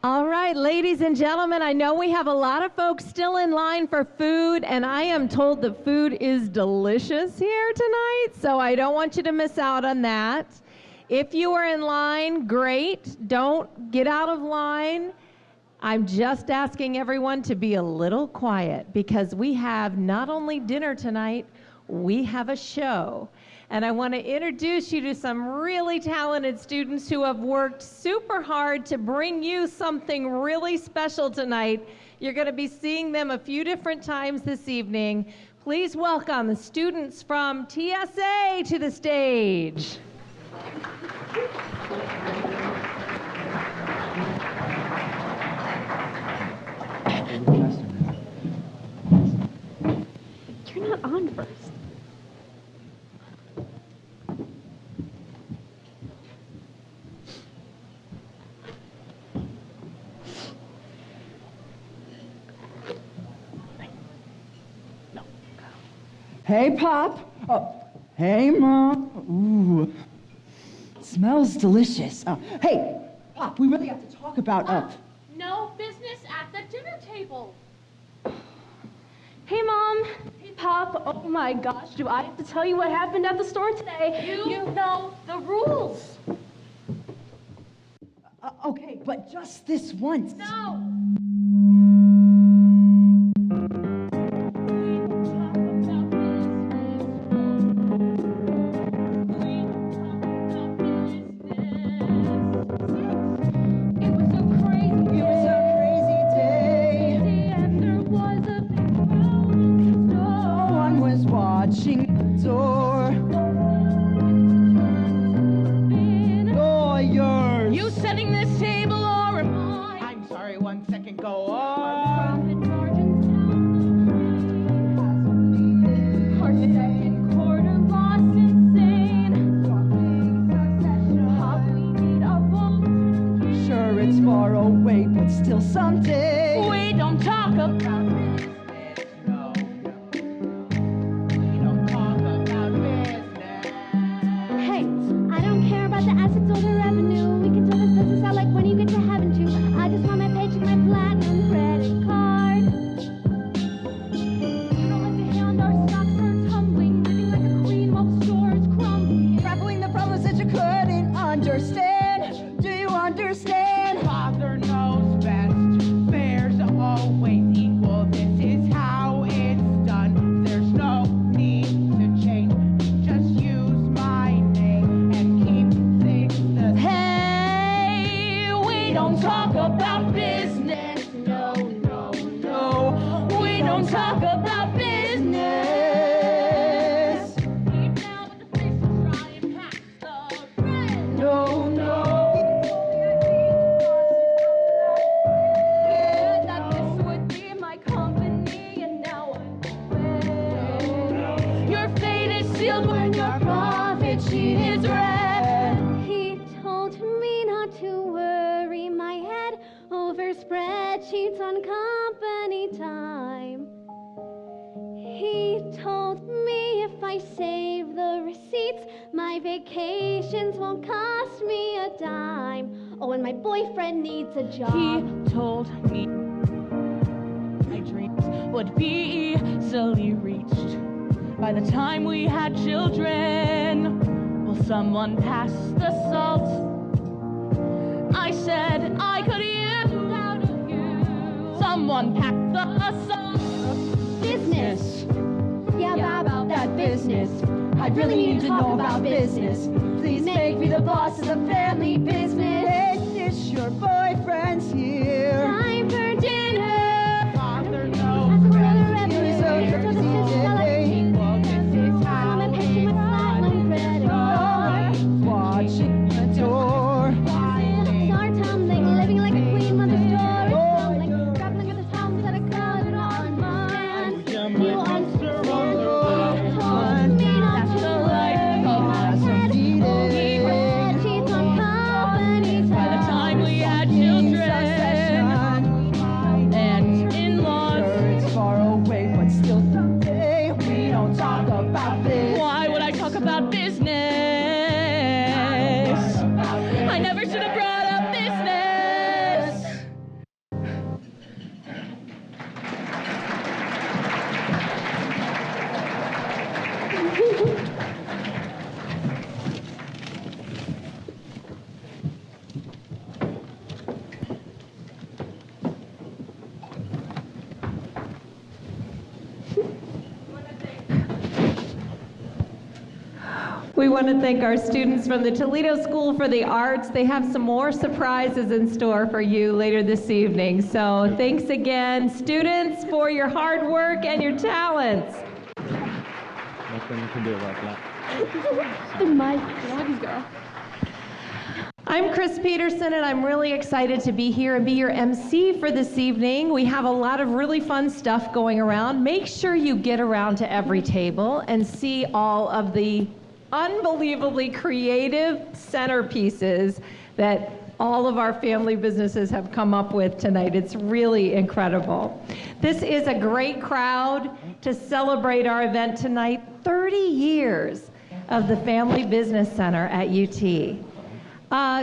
All right, ladies and gentlemen, I know we have a lot of folks still in line for food, and I am told the food is delicious here tonight, so I don't want you to miss out on that. If you are in line, great. Don't get out of line. I'm just asking everyone to be a little quiet because we have not only dinner tonight, we have a show. And I want to introduce you to some really talented students who have worked super hard to bring you something really special tonight. You're going to be seeing them a few different times this evening. Please welcome the students from TSA to the stage. You're not on first. Hey, Pop. Oh, hey, Mom. Ooh, smells delicious. Hey, Pop, we really have to talk about, No business at the dinner table. Hey, Mom. Hey, Pop. Oh, my gosh, do I have to tell you what happened at the store today? You know the rules. Okay, but just this once. No. A job. He told me my dreams would be easily reached by the time we had children. Will someone pass the salt? I said I could use out of you. Someone pack the salt. Business. Yeah, about that business. I really need to know about business. Please make me the boss of the family business. Is your boyfriend's here? Time for dinner. Father knows revenue. So crazy today. This is how I'm pitching my flatline credit card. Watching the door. Start tumbling, living like a queen when the store is tumbling. Grappling at this house that I couldn't understand. You understand. Told me not to worry my head. He read sheets on company time. By the time we had children and in-laws. It's far away, but still someday we don't talk about this. Why would I talk about business? I never should have brought up business. We want to thank our students from the Toledo School for the Arts. They have some more surprises in store for you later this evening. So thanks again, students, for your hard work and your talents. Nothing you can do about that. I'm Chris Peterson, and I'm really excited to be here and be your MC for this evening. We have a lot of really fun stuff going around. Make sure you get around to every table and see all of the unbelievably creative centerpieces that all of our family businesses have come up with tonight. It's really incredible. This is a great crowd to celebrate our event tonight. 30 years of the Family Business Center at UT.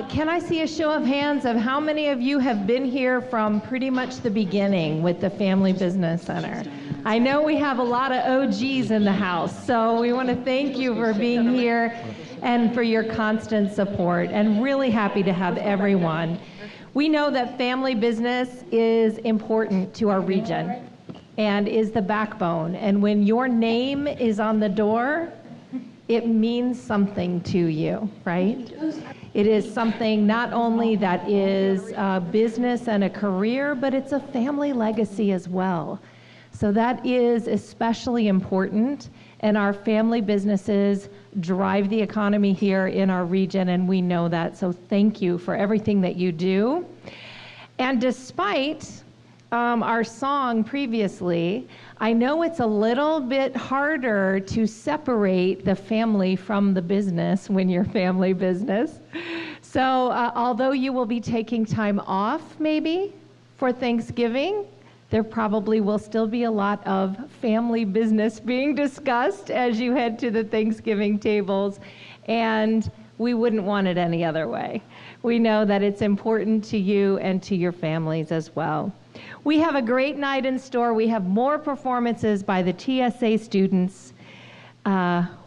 Can I see a show of hands of how many of you have been here from pretty much the beginning with the Family Business Center? I know we have a lot of OGs in the house, so we want to thank you for being here and for your constant support, and really happy to have everyone. We know that family business is important to our region and is the backbone, and when your name is on the door, it means something to you, right? It is something not only that is a business and a career, but it's a family legacy as well. So that is especially important, and our family businesses drive the economy here in our region, and we know that. So thank you for everything that you do. And despite our song previously, I know it's a little bit harder to separate the family from the business when you're family business. So although you will be taking time off maybe for Thanksgiving, there probably will still be a lot of family business being discussed as you head to the Thanksgiving tables, and we wouldn't want it any other way. We know that it's important to you and to your families as well. We have a great night in store. We have more performances by the TSA students.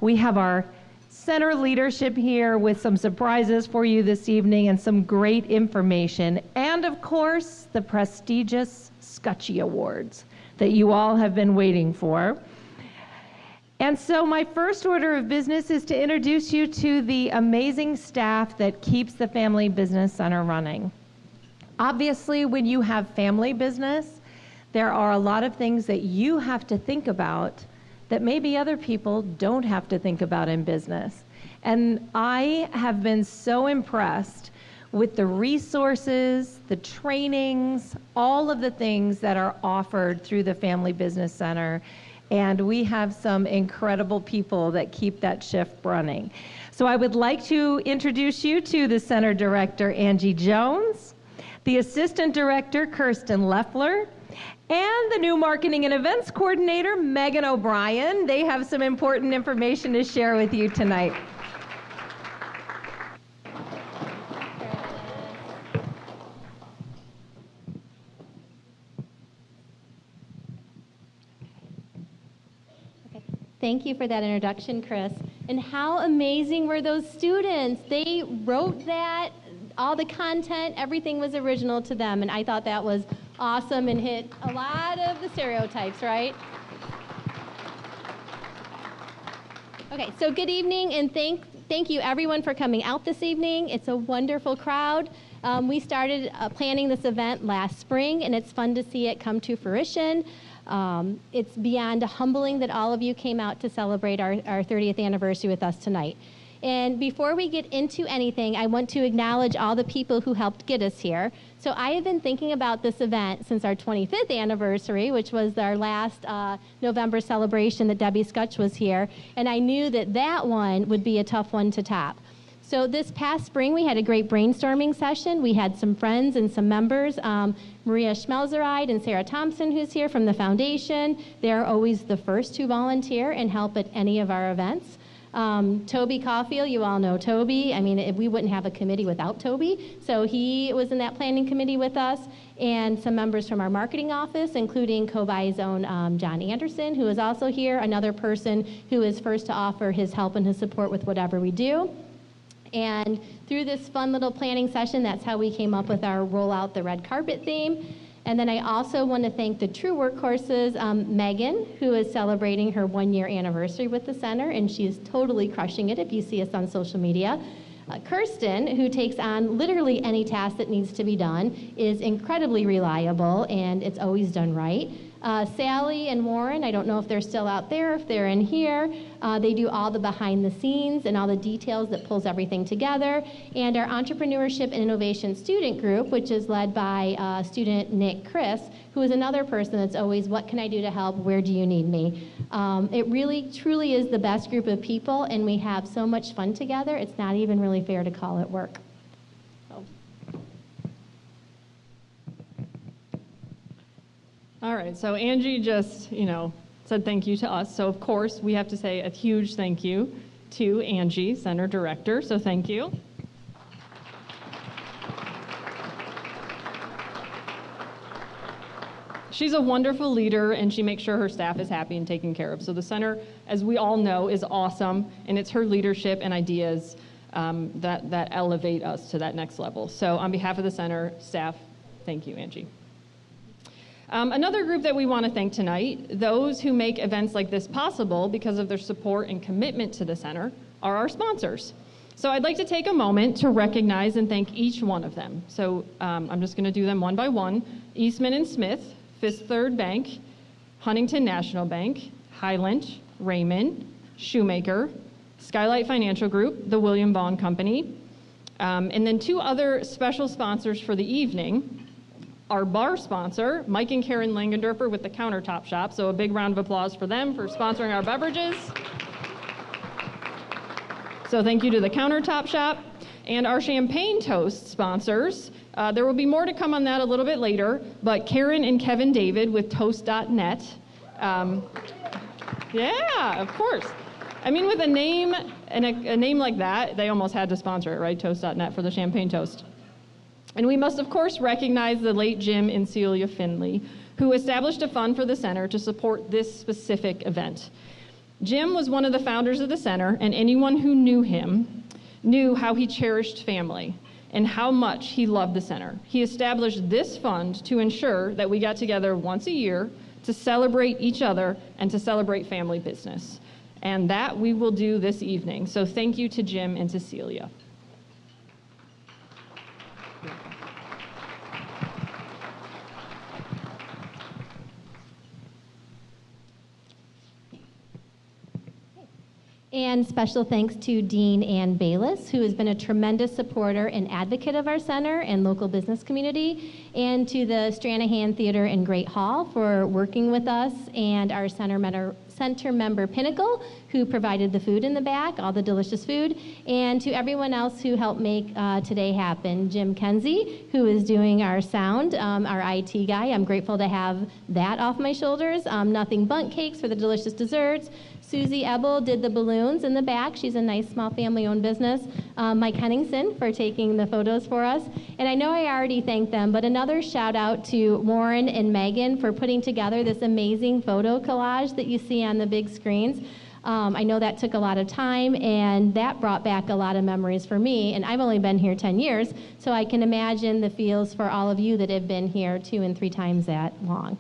We have our center leadership here with some surprises for you this evening and some great information. And of course, the prestigious Scutchy Awards that you all have been waiting for. And so my first order of business is to introduce you to the amazing staff that keeps the Family Business Center running. Obviously, when you have family business, there are a lot of things that you have to think about that maybe other people don't have to think about in business. And I have been so impressed with the resources, the trainings, all of the things that are offered through the Family Business Center. And we have some incredible people that keep that shift running. So I would like to introduce you to the Center Director, Angie Jones, the Assistant Director, Kirsten Leffler, and the new Marketing and Events Coordinator, Megan O'Brien. They have some important information to share with you tonight. Thank you for that introduction, Chris. And how amazing were those students? They wrote that, all the content, everything was original to them, and I thought that was awesome and hit a lot of the stereotypes, right? Okay, so good evening, and thank you everyone for coming out this evening. It's a wonderful crowd. We started planning this event last spring, and it's fun to see it come to fruition. It's beyond humbling that all of you came out to celebrate our 30th anniversary with us tonight. And before we get into anything, I want to acknowledge all the people who helped get us here. So I have been thinking about this event since our 25th anniversary, which was our last November celebration that Debbie Scutch was here, and I knew that that one would be a tough one to top. So this past spring, we had a great brainstorming session. We had some friends and some members, Maria Schmelzeride and Sarah Thompson, who's here from the foundation. They're always the first to volunteer and help at any of our events. Toby Caulfield, you all know Toby. I mean, we wouldn't have a committee without Toby. So he was in that planning committee with us, and some members from our marketing office, including Kobay's own John Anderson, who is also here, another person who is first to offer his help and his support with whatever we do. And through this fun little planning session, that's how we came up with our Roll Out the Red Carpet theme. And then I also want to thank the True Workhorses, Megan, who is celebrating her 1-year anniversary with the center, and she is totally crushing it if you see us on social media. Kirsten, who takes on literally any task that needs to be done, is incredibly reliable, and it's always done right. Sally and Warren, I don't know if they're still out there, if they're in here. They do all the behind the scenes and all the details that pulls everything together. And our Entrepreneurship and Innovation Student Group, which is led by student Nick Chris, who is another person that's always, what can I do to help? Where do you need me? It really, truly is the best group of people, and we have so much fun together, it's not even really fair to call it work. All right, so Angie just, said thank you to us. So of course, we have to say a huge thank you to Angie, Center Director, so thank you. She's a wonderful leader, and she makes sure her staff is happy and taken care of. So the center, as we all know, is awesome, and it's her leadership and ideas that elevate us to that next level. So on behalf of the center staff, thank you, Angie. Another group that we want to thank tonight, those who make events like this possible because of their support and commitment to the center, are our sponsors. So I'd like to take a moment to recognize and thank each one of them. So I'm just going to do them one by one. Eastman and Smith, Fifth Third Bank, Huntington National Bank, Highland, Raymond, Shoemaker, Skylight Financial Group, the William Vaughn Company, and then two other special sponsors for the evening. Our bar sponsor, Mike and Karen Langendorfer with the Countertop Shop, so a big round of applause for them for sponsoring our beverages. So thank you to the Countertop Shop. And our Champagne Toast sponsors, there will be more to come on that a little bit later, but Karen and Kevin David with Toast.net. Yeah, of course. I mean, with a name and a name like that, they almost had to sponsor it, right? Toast.net for the Champagne Toast. And we must, of course, recognize the late Jim and Celia Findlay, who established a fund for the center to support this specific event. Jim was one of the founders of the center, and anyone who knew him knew how he cherished family and how much he loved the center. He established this fund to ensure that we got together once a year to celebrate each other and to celebrate family business. And that we will do this evening. So thank you to Jim and to Celia. And special thanks to Dean Ann Bayless, who has been a tremendous supporter and advocate of our center and local business community, and to the Stranahan Theater and Great Hall for working with us, and our center member Pinnacle, who provided the food in the back, all the delicious food, and to everyone else who helped make today happen. Jim Kenzie, who is doing our sound, our IT guy. I'm grateful to have that off my shoulders. Nothing Bundt Cakes for the delicious desserts. Susie Ebel did the balloons in the back. She's a nice small family-owned business. Mike Henningsen for taking the photos for us. And I know I already thanked them, but another shout out to Warren and Megan for putting together this amazing photo collage that you see on the big screens. I know that took a lot of time, and that brought back a lot of memories for me. And I've only been here 10 years, so I can imagine the feels for all of you that have been here 2 and 3 times that long.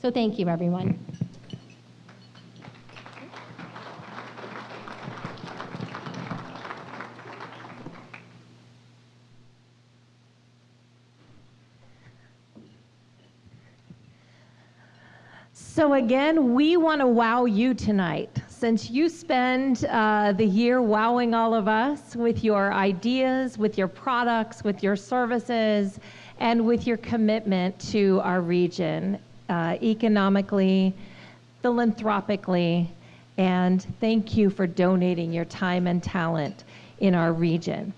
So thank you, everyone. So again, we want to wow you tonight. Since you spend the year wowing all of us with your ideas, with your products, with your services, and with your commitment to our region, economically, philanthropically, and thank you for donating your time and talent in our region.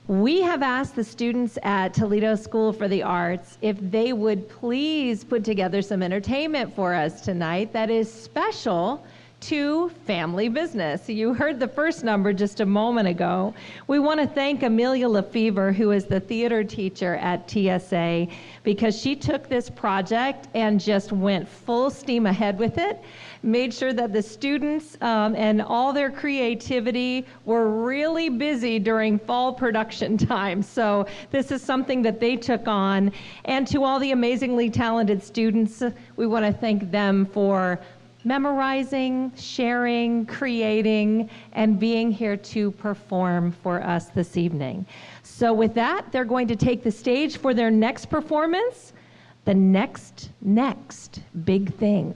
We have asked the students at Toledo School for the Arts if they would please put together some entertainment for us tonight that is special to family business. You heard the first number just a moment ago. We want to thank Amelia Lefevre, who is the theater teacher at TSA, because she took this project and just went full steam ahead with it, made sure that the students and all their creativity were really busy during fall production time. So this is something that they took on. And to all the amazingly talented students, we want to thank them for memorizing, sharing, creating, and being here to perform for us this evening. So with that, they're going to take the stage for their next performance, the next big thing.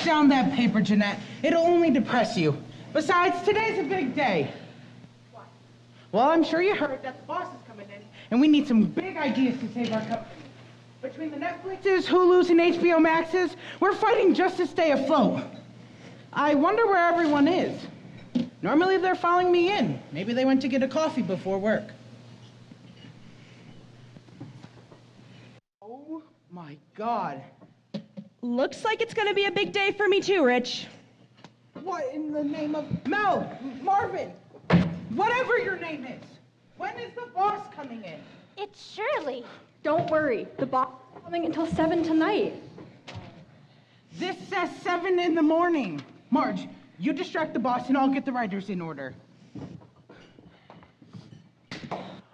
Down that paper, Jeanette. It'll only depress you. Besides, today's a big day. What? Well, I'm sure you heard that the boss is coming in, and we need some big ideas to save our company. Between the Netflixes, Hulus, and HBO Maxes, we're fighting just to stay afloat. I wonder where everyone is. Normally they're following me in. Maybe they went to get a coffee before work. Oh my God. Looks like it's going to be a big day for me too, Rich. What in the name of Mel, Marvin, whatever your name is? When is the boss coming in? It's Shirley. Don't worry, the boss is coming until 7 tonight. This says 7 in the morning. Marge, you distract the boss and I'll get the writers in order.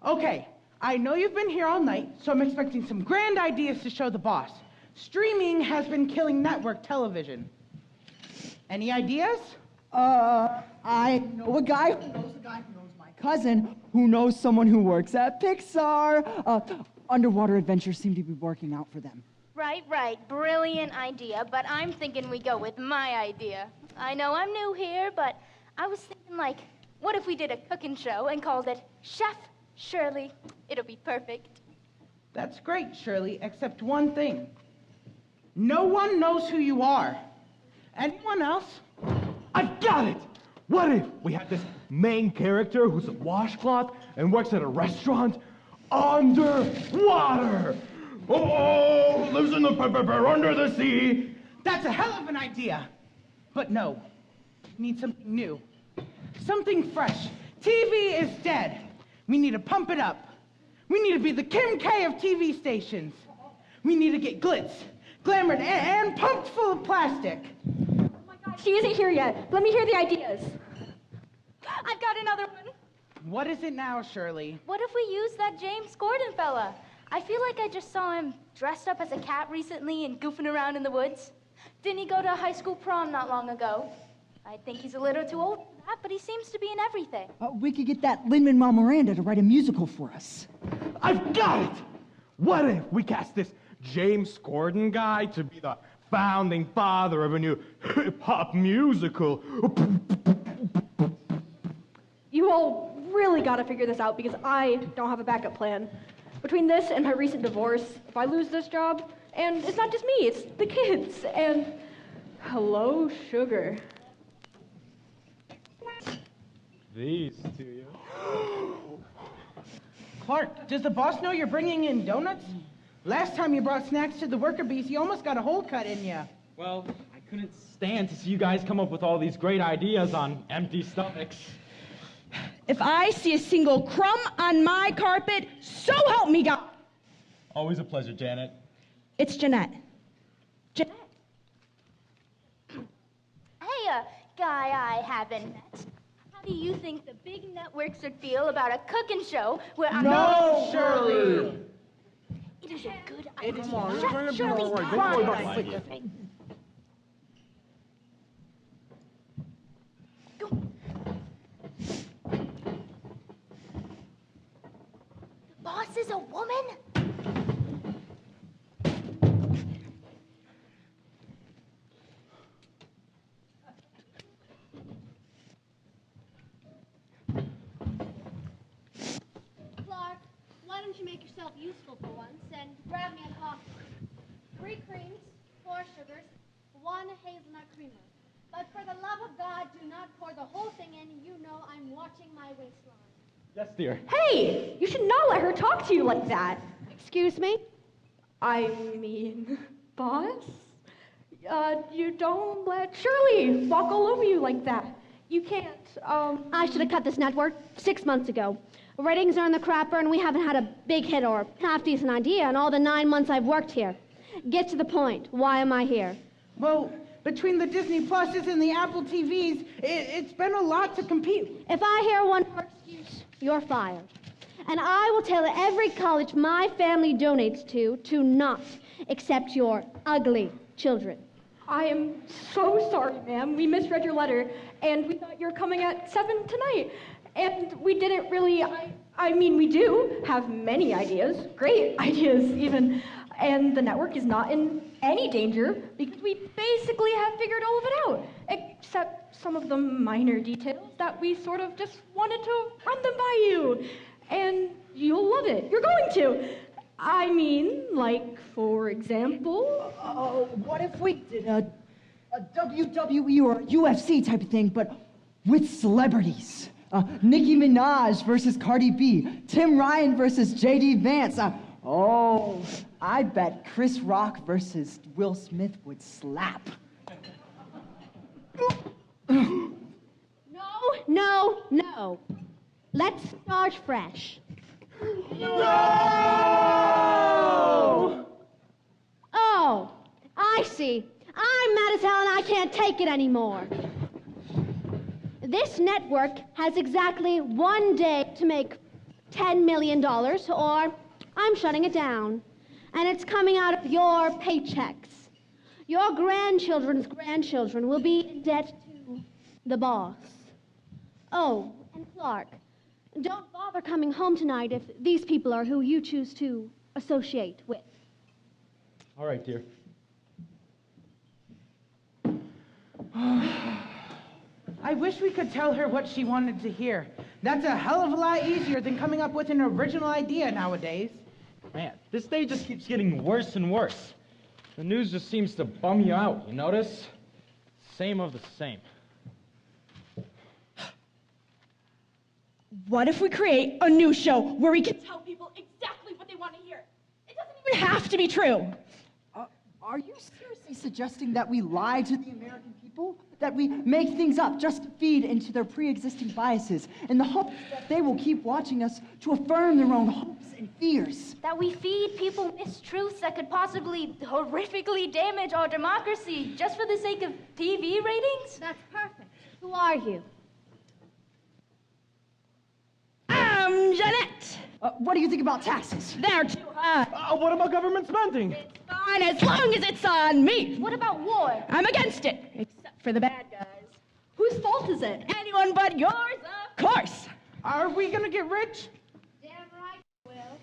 Okay, I know you've been here all night, so I'm expecting some grand ideas to show the boss. Streaming has been killing network television. Any ideas? I know a guy who knows a guy who knows my cousin, who knows someone who works at Pixar. Underwater adventures seem to be working out for them. Right. Brilliant idea, but I'm thinking we go with my idea. I know I'm new here, but I was thinking, like, what if we did a cooking show and called it Chef Shirley? It'll be perfect. That's great, Shirley, except one thing. No one knows who you are. Anyone else? I've got it! What if we had this main character who's a washcloth and works at a restaurant underwater? Oh, lives in the under the sea. That's a hell of an idea. But no, we need something new. Something fresh. TV is dead. We need to pump it up. We need to be the Kim K of TV stations. We need to get glitz, glamored, and pumped full of plastic. Oh my God, she isn't here yet. Let me hear the ideas. I've got another one. What is it now, Shirley? What if we use that James Corden fella? I feel like I just saw him dressed up as a cat recently and goofing around in the woods. Didn't he go to a high school prom not long ago? I think he's a little too old for that, but he seems to be in everything. We could get that Lin-Manuel Miranda to write a musical for us. I've got it! What if we cast this James Corden guy to be the founding father of a new hip-hop musical? You all really got to figure this out because I don't have a backup plan. Between this and my recent divorce, if I lose this job, and it's not just me, it's the kids, and hello, sugar. These to you. Clark, does the boss know you're bringing in donuts? Last time you brought snacks to the worker bees, you almost got a hole cut in you. Well, I couldn't stand to see you guys come up with all these great ideas on empty stomachs. If I see a single crumb on my carpet, so help me God. Always a pleasure, Janet. It's Jeanette. Jeanette. Hey, guy I haven't met. How do you think the big networks would feel about a cooking show where I'm... No, Shirley! It is a good It idea. is gonna be Shirley, all right. Don't try worry it. about it. The boss is a woman? Clark, why don't you make yourself useful for once and grab me a coffee? 3 creams, 4 sugars, 1 hazelnut creamer. But for the love of God, do not pour the whole thing in. You know I'm watching my waistline. Yes, dear. Hey, you should not let her talk to you like that. Excuse me? I mean, boss? You don't let Shirley walk all over you like that. You can't, I should have cut this network 6 months ago. Ratings are in the crapper, and we haven't had a big hit or half-decent idea in all the 9 months I've worked here. Get to the point. Why am I here? Well, between the Disney Pluses and the Apple TVs, it's been a lot to compete. If I hear one more excuse, you're fired. And I will tell every college my family donates to not accept your ugly children. I am so sorry, ma'am. We misread your letter, and we thought you were coming at 7 tonight. And we didn't really, I mean, we do have many ideas, great ideas even, and the network is not in any danger because we basically have figured all of it out, except some of the minor details that we sort of just wanted to run them by you. And you'll love it. You're going to. I mean, like, for example... What if we did a WWE or UFC type of thing, but with celebrities? Nicki Minaj versus Cardi B, Tim Ryan versus J.D. Vance. I bet Chris Rock versus Will Smith would slap. No. Let's start fresh. No! Oh, I see. I'm mad as hell and I can't take it anymore. This network has exactly 1 day to make $10 million or I'm shutting it down. And it's coming out of your paychecks. Your grandchildren's grandchildren will be in debt to the boss. Oh, and Clark, don't bother coming home tonight if these people are who you choose to associate with. All right, dear. I wish we could tell her what she wanted to hear. That's a hell of a lot easier than coming up with an original idea nowadays. Man, this day just keeps getting worse and worse. The news just seems to bum you out, you notice? Same of the same. What if we create a new show where we can tell people exactly what they want to hear? It doesn't even have to be true. Are you seriously suggesting that we lie to the American people? That we make things up just to feed into their pre-existing biases in the hopes that they will keep watching us to affirm their own hopes and fears? That we feed people mistruths that could possibly horrifically damage our democracy just for the sake of TV ratings? That's perfect. Who are you? I'm Jeanette. What do you think about taxes? They're too high. What about government spending? It's fine as long as it's on me. What about war? I'm against it, except for the bad guys. Whose fault is it? Anyone but yours, of course. Are we gonna get rich? Damn right, Will.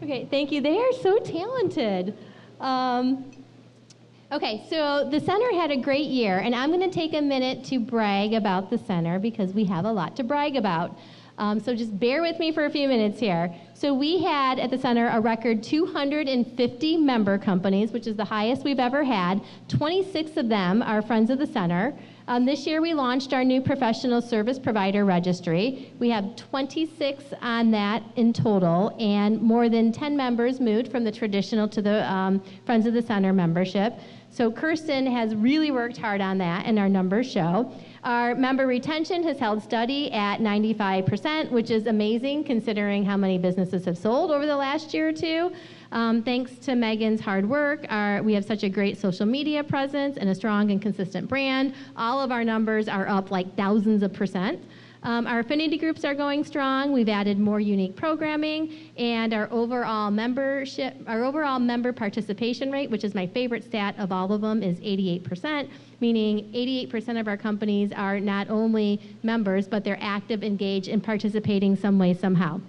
Okay, thank you. They are so talented. Okay, so the center had a great year, and I'm going to take a minute to brag about the center because we have a lot to brag about. So just bear with me for a few minutes here. So we had at the center a record 250 member companies, which is the highest we've ever had. 26 of them are friends of the center. This year we launched our new professional service provider registry. We have 26 on that in total, and more than 10 members moved from the traditional to the Friends of the Center membership. So Kirsten has really worked hard on that, and our numbers show. Our member retention has held steady at 95%, which is amazing considering how many businesses have sold over the last year or two. Thanks to Megan's hard work, we have such a great social media presence and a strong and consistent brand. All of our numbers are up like thousands of percent. Our affinity groups are going strong. We've added more unique programming, and our overall member participation rate, which is my favorite stat of all of them, is 88%, meaning 88% of our companies are not only members, but they're active, engaged, and participating some way, somehow.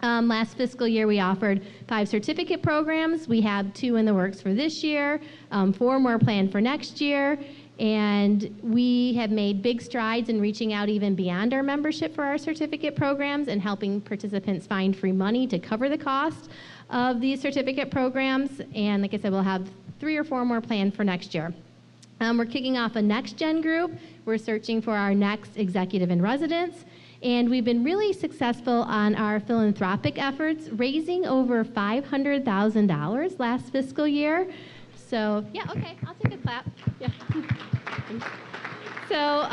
Last fiscal year, we offered 5 certificate programs. We have 2 in the works for this year, 4 more planned for next year. And we have made big strides in reaching out even beyond our membership for our certificate programs and helping participants find free money to cover the cost of these certificate programs. And like I said, we'll have 3 or 4 more planned for next year. We're kicking off a next gen group. We're searching for our next executive in residence. And we've been really successful on our philanthropic efforts, raising over $500,000 last fiscal year. So, yeah, okay, I'll take a clap. Yeah. So,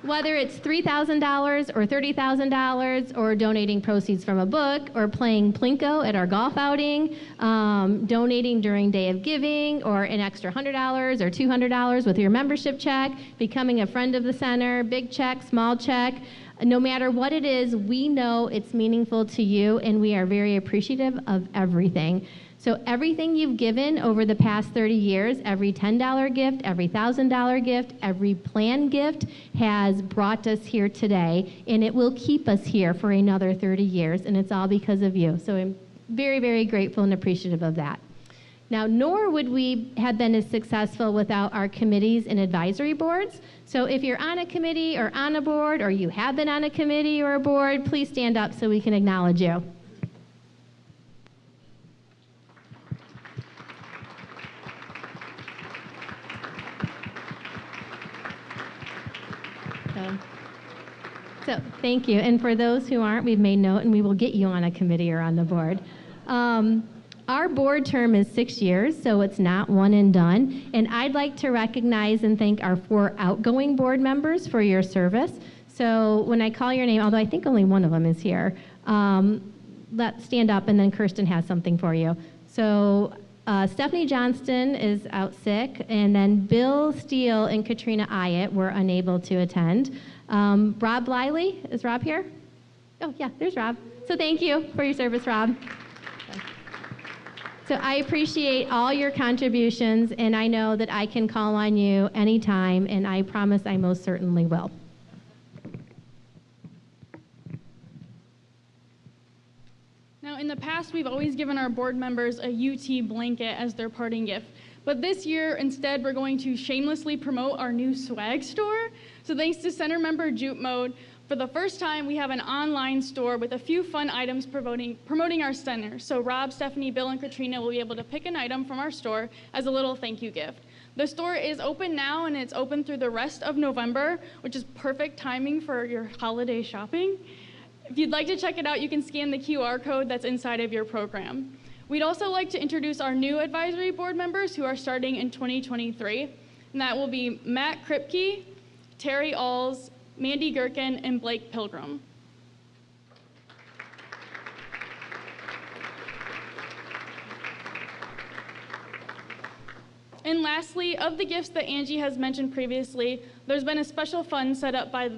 whether it's $3,000 or $30,000 or donating proceeds from a book or playing Plinko at our golf outing, donating during Day of Giving or an extra $100 or $200 with your membership check, becoming a friend of the center, big check, small check, no matter what it is, we know it's meaningful to you and we are very appreciative of everything. So everything you've given over the past 30 years, every $10 gift, every $1,000 gift, every planned gift has brought us here today, and it will keep us here for another 30 years, and it's all because of you. So I'm very, very grateful and appreciative of that. Now, nor would we have been as successful without our committees and advisory boards. So if you're on a committee or on a board, or you have been on a committee or a board, please stand up so we can acknowledge you. So thank you. And for those who aren't, we've made note, and we will get you on a committee or on the board. Our board term is 6 years, so it's not one and done. And I'd like to recognize and thank our 4 outgoing board members for your service. So when I call your name, although I think only one of them is here, let's stand up, and then Kirsten has something for you. So Stephanie Johnston is out sick, and then Bill Steele and Katrina Ayatt were unable to attend. Rob Bliley, is Rob here? Oh yeah, there's Rob. So thank you for your service, Rob. So I appreciate all your contributions, and I know that I can call on you anytime, and I promise I most certainly will. Now, in the past, we've always given our board members a UT blanket as their parting gift. But this year, instead, we're going to shamelessly promote our new swag store. So thanks to Center member Jute Mode, for the first time, we have an online store with a few fun items promoting our center. So Rob, Stephanie, Bill, and Katrina will be able to pick an item from our store as a little thank you gift. The store is open now, and it's open through the rest of November, which is perfect timing for your holiday shopping. If you'd like to check it out, you can scan the QR code that's inside of your program. We'd also like to introduce our new advisory board members who are starting in 2023, and that will be Matt Kripke, Terry Alls, Mandy Gherkin, and Blake Pilgrim. And lastly, of the gifts that Angie has mentioned previously, there's been a special fund set up by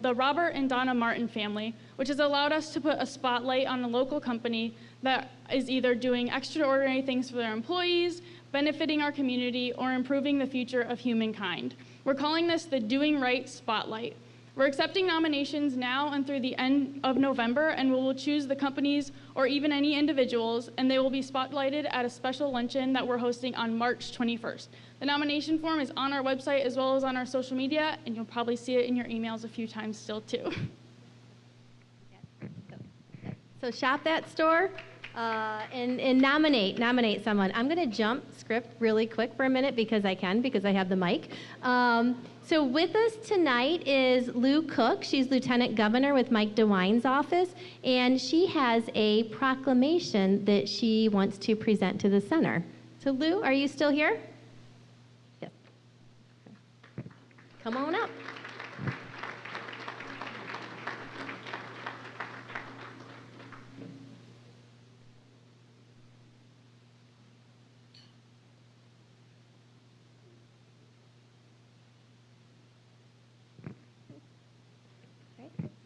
the Robert and Donna Martin family, which has allowed us to put a spotlight on a local company that is either doing extraordinary things for their employees, benefiting our community, or improving the future of humankind. We're calling this the Doing Right Spotlight. We're accepting nominations now and through the end of November, and we will choose the companies or even any individuals, and they will be spotlighted at a special luncheon that we're hosting on March 21st. The nomination form is on our website as well as on our social media, and you'll probably see it in your emails a few times still too. So shop that store and nominate someone. I'm going to jump script really quick for a minute because I have the mic. So with us tonight is Lou Cook. She's Lieutenant Governor with Mike DeWine's office, and she has a proclamation that she wants to present to the center. So Lou, are you still here? Yes. Come on up.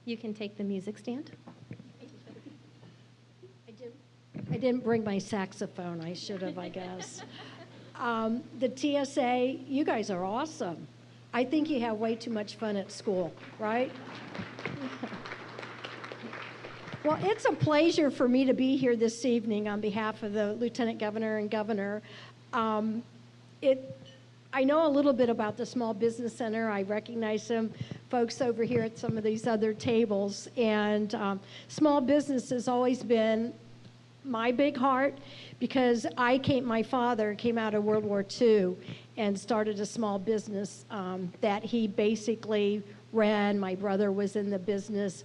You can take the music stand. I didn't bring my saxophone. I should have, I guess. The TSA, you guys are awesome. I think you have way too much fun at school, right? Well, it's a pleasure for me to be here this evening on behalf of the Lieutenant Governor and Governor. I know a little bit about the Small Business Center. I recognize some folks over here at some of these other tables. And small business has always been my big heart because my father came out of World War II and started a small business that he basically ran. My brother was in the business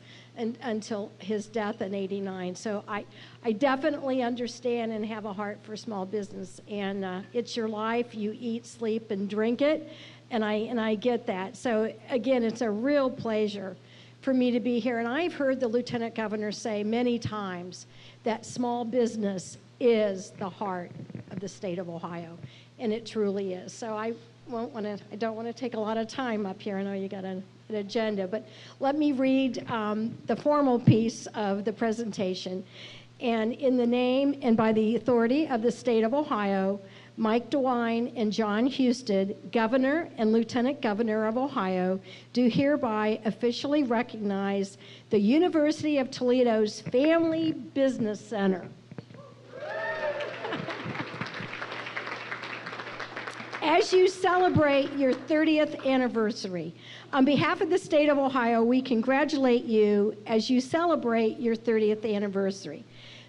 until his death in '89. So I definitely understand and have a heart for small business. And it's your life. You eat, sleep, and drink it. And I get that. So again, it's a real pleasure for me to be here. And I've heard the Lieutenant Governor say many times that small business is the heart of the state of Ohio. And it truly is. So I don't want to take a lot of time up here. I know you got an agenda, but let me read the formal piece of the presentation. And in the name and by the authority of the state of Ohio, Mike DeWine and John Husted, Governor and Lieutenant Governor of Ohio, do hereby officially recognize the University of Toledo's Family Business Center as you celebrate your 30th anniversary. On behalf of the state of Ohio, we congratulate you as you celebrate your 30th anniversary.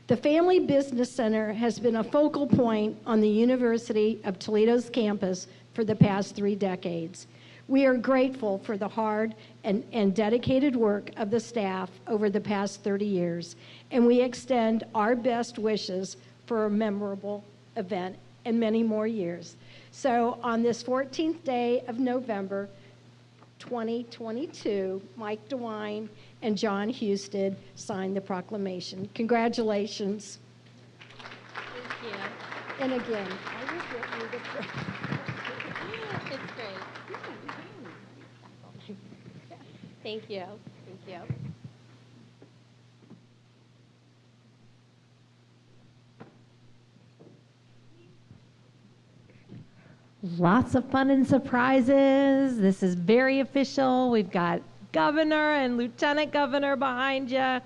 The Family Business Center has been a focal point on the University of Toledo's campus for the past 3 decades. We are grateful for the hard and dedicated work of the staff over the past 30 years, and we extend our best wishes for a memorable event and many more years. So on this 14th day of November 2022, Mike DeWine and John Husted signed the proclamation. Congratulations. Thank you. And again, I will get you the It's great. Thank you. Thank you. Lots of fun and surprises. This is very official. We've got Governor and Lieutenant Governor behind you,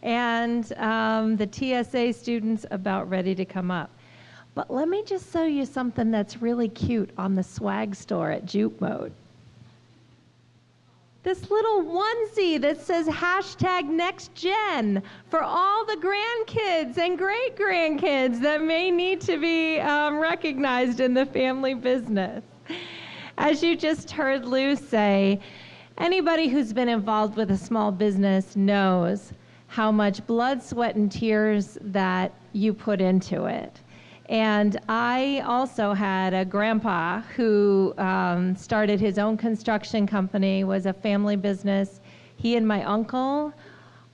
and the TSA students about ready to come up. But let me just show you something that's really cute on the swag store at Juke Mode. This little onesie that says #NextGen for all the grandkids and great-grandkids that may need to be recognized in the family business. As you just heard Lou say, anybody who's been involved with a small business knows how much blood, sweat, and tears that you put into it. And I also had a grandpa who started his own construction company, was a family business. He and my uncle,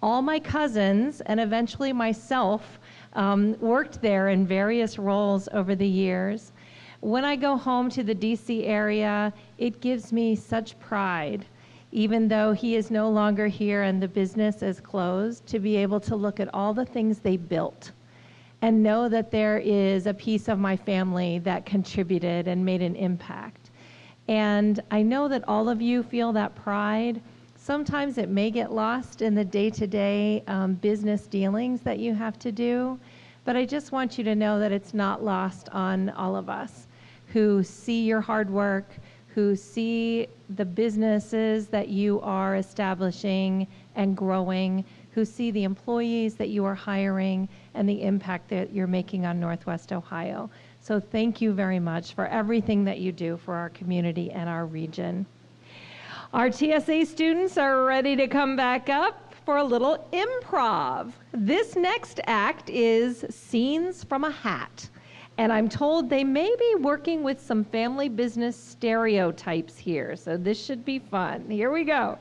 all my cousins, and eventually myself worked there in various roles over the years. When I go home to the DC area, it gives me such pride, even though he is no longer here and the business is closed, to be able to look at all the things they built and know that there is a piece of my family that contributed and made an impact. And I know that all of you feel that pride, Sometimes it may get lost in the day-to-day business dealings that you have to do, but I just want you to know that it's not lost on all of us who see your hard work, who see the businesses that you are establishing and growing, who see the employees that you are hiring and the impact that you're making on Northwest Ohio. So thank you very much for everything that you do for our community and our region. Our TSA students are ready to come back up for a little improv. This next act is Scenes from a Hat. And I'm told they may be working with some family business stereotypes here, so this should be fun. Here we go.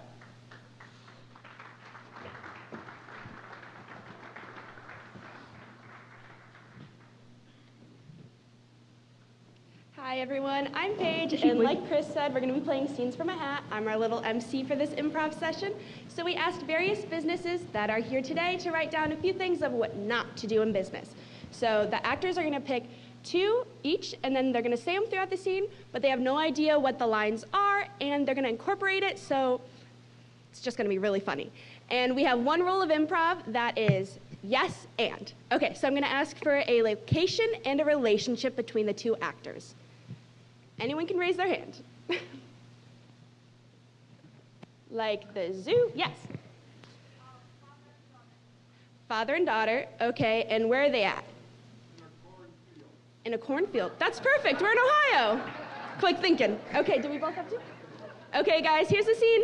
Hi everyone, I'm Paige, and like Chris said, we're going to be playing Scenes from a Hat. I'm our little MC for this improv session. So we asked various businesses that are here today to write down a few things of what not to do in business. So the actors are going to pick 2 each, and then they're going to say them throughout the scene, but they have no idea what the lines are, and they're going to incorporate it, so it's just going to be really funny. And we have one rule of improv that is yes and. Okay, so I'm going to ask for a location and a relationship between the 2 actors. Anyone can raise their hand. Like the zoo? Yes. Father and daughter. Okay, and where are they at? In a cornfield. That's perfect. We're in Ohio. Quick thinking. Okay, do we both have to? Okay, guys, here's the scene.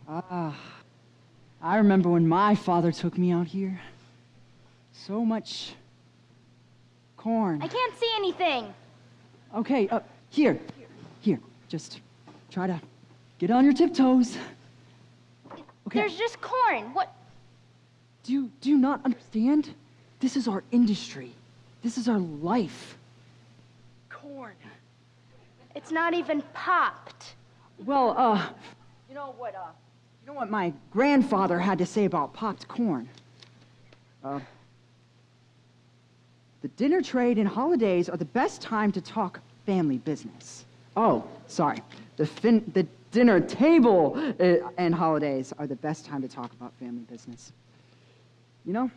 I remember when my father took me out here. So much corn. I can't see anything. Okay, here, just try to get on your tiptoes. Okay. There's just corn. What? Do you not understand? This is our industry. This is our life. Corn. It's not even popped. Well, you know what my grandfather had to say about popped corn? The dinner trade and holidays are the best time to talk family business. Oh, sorry. The dinner table and holidays are the best time to talk about family business. You know?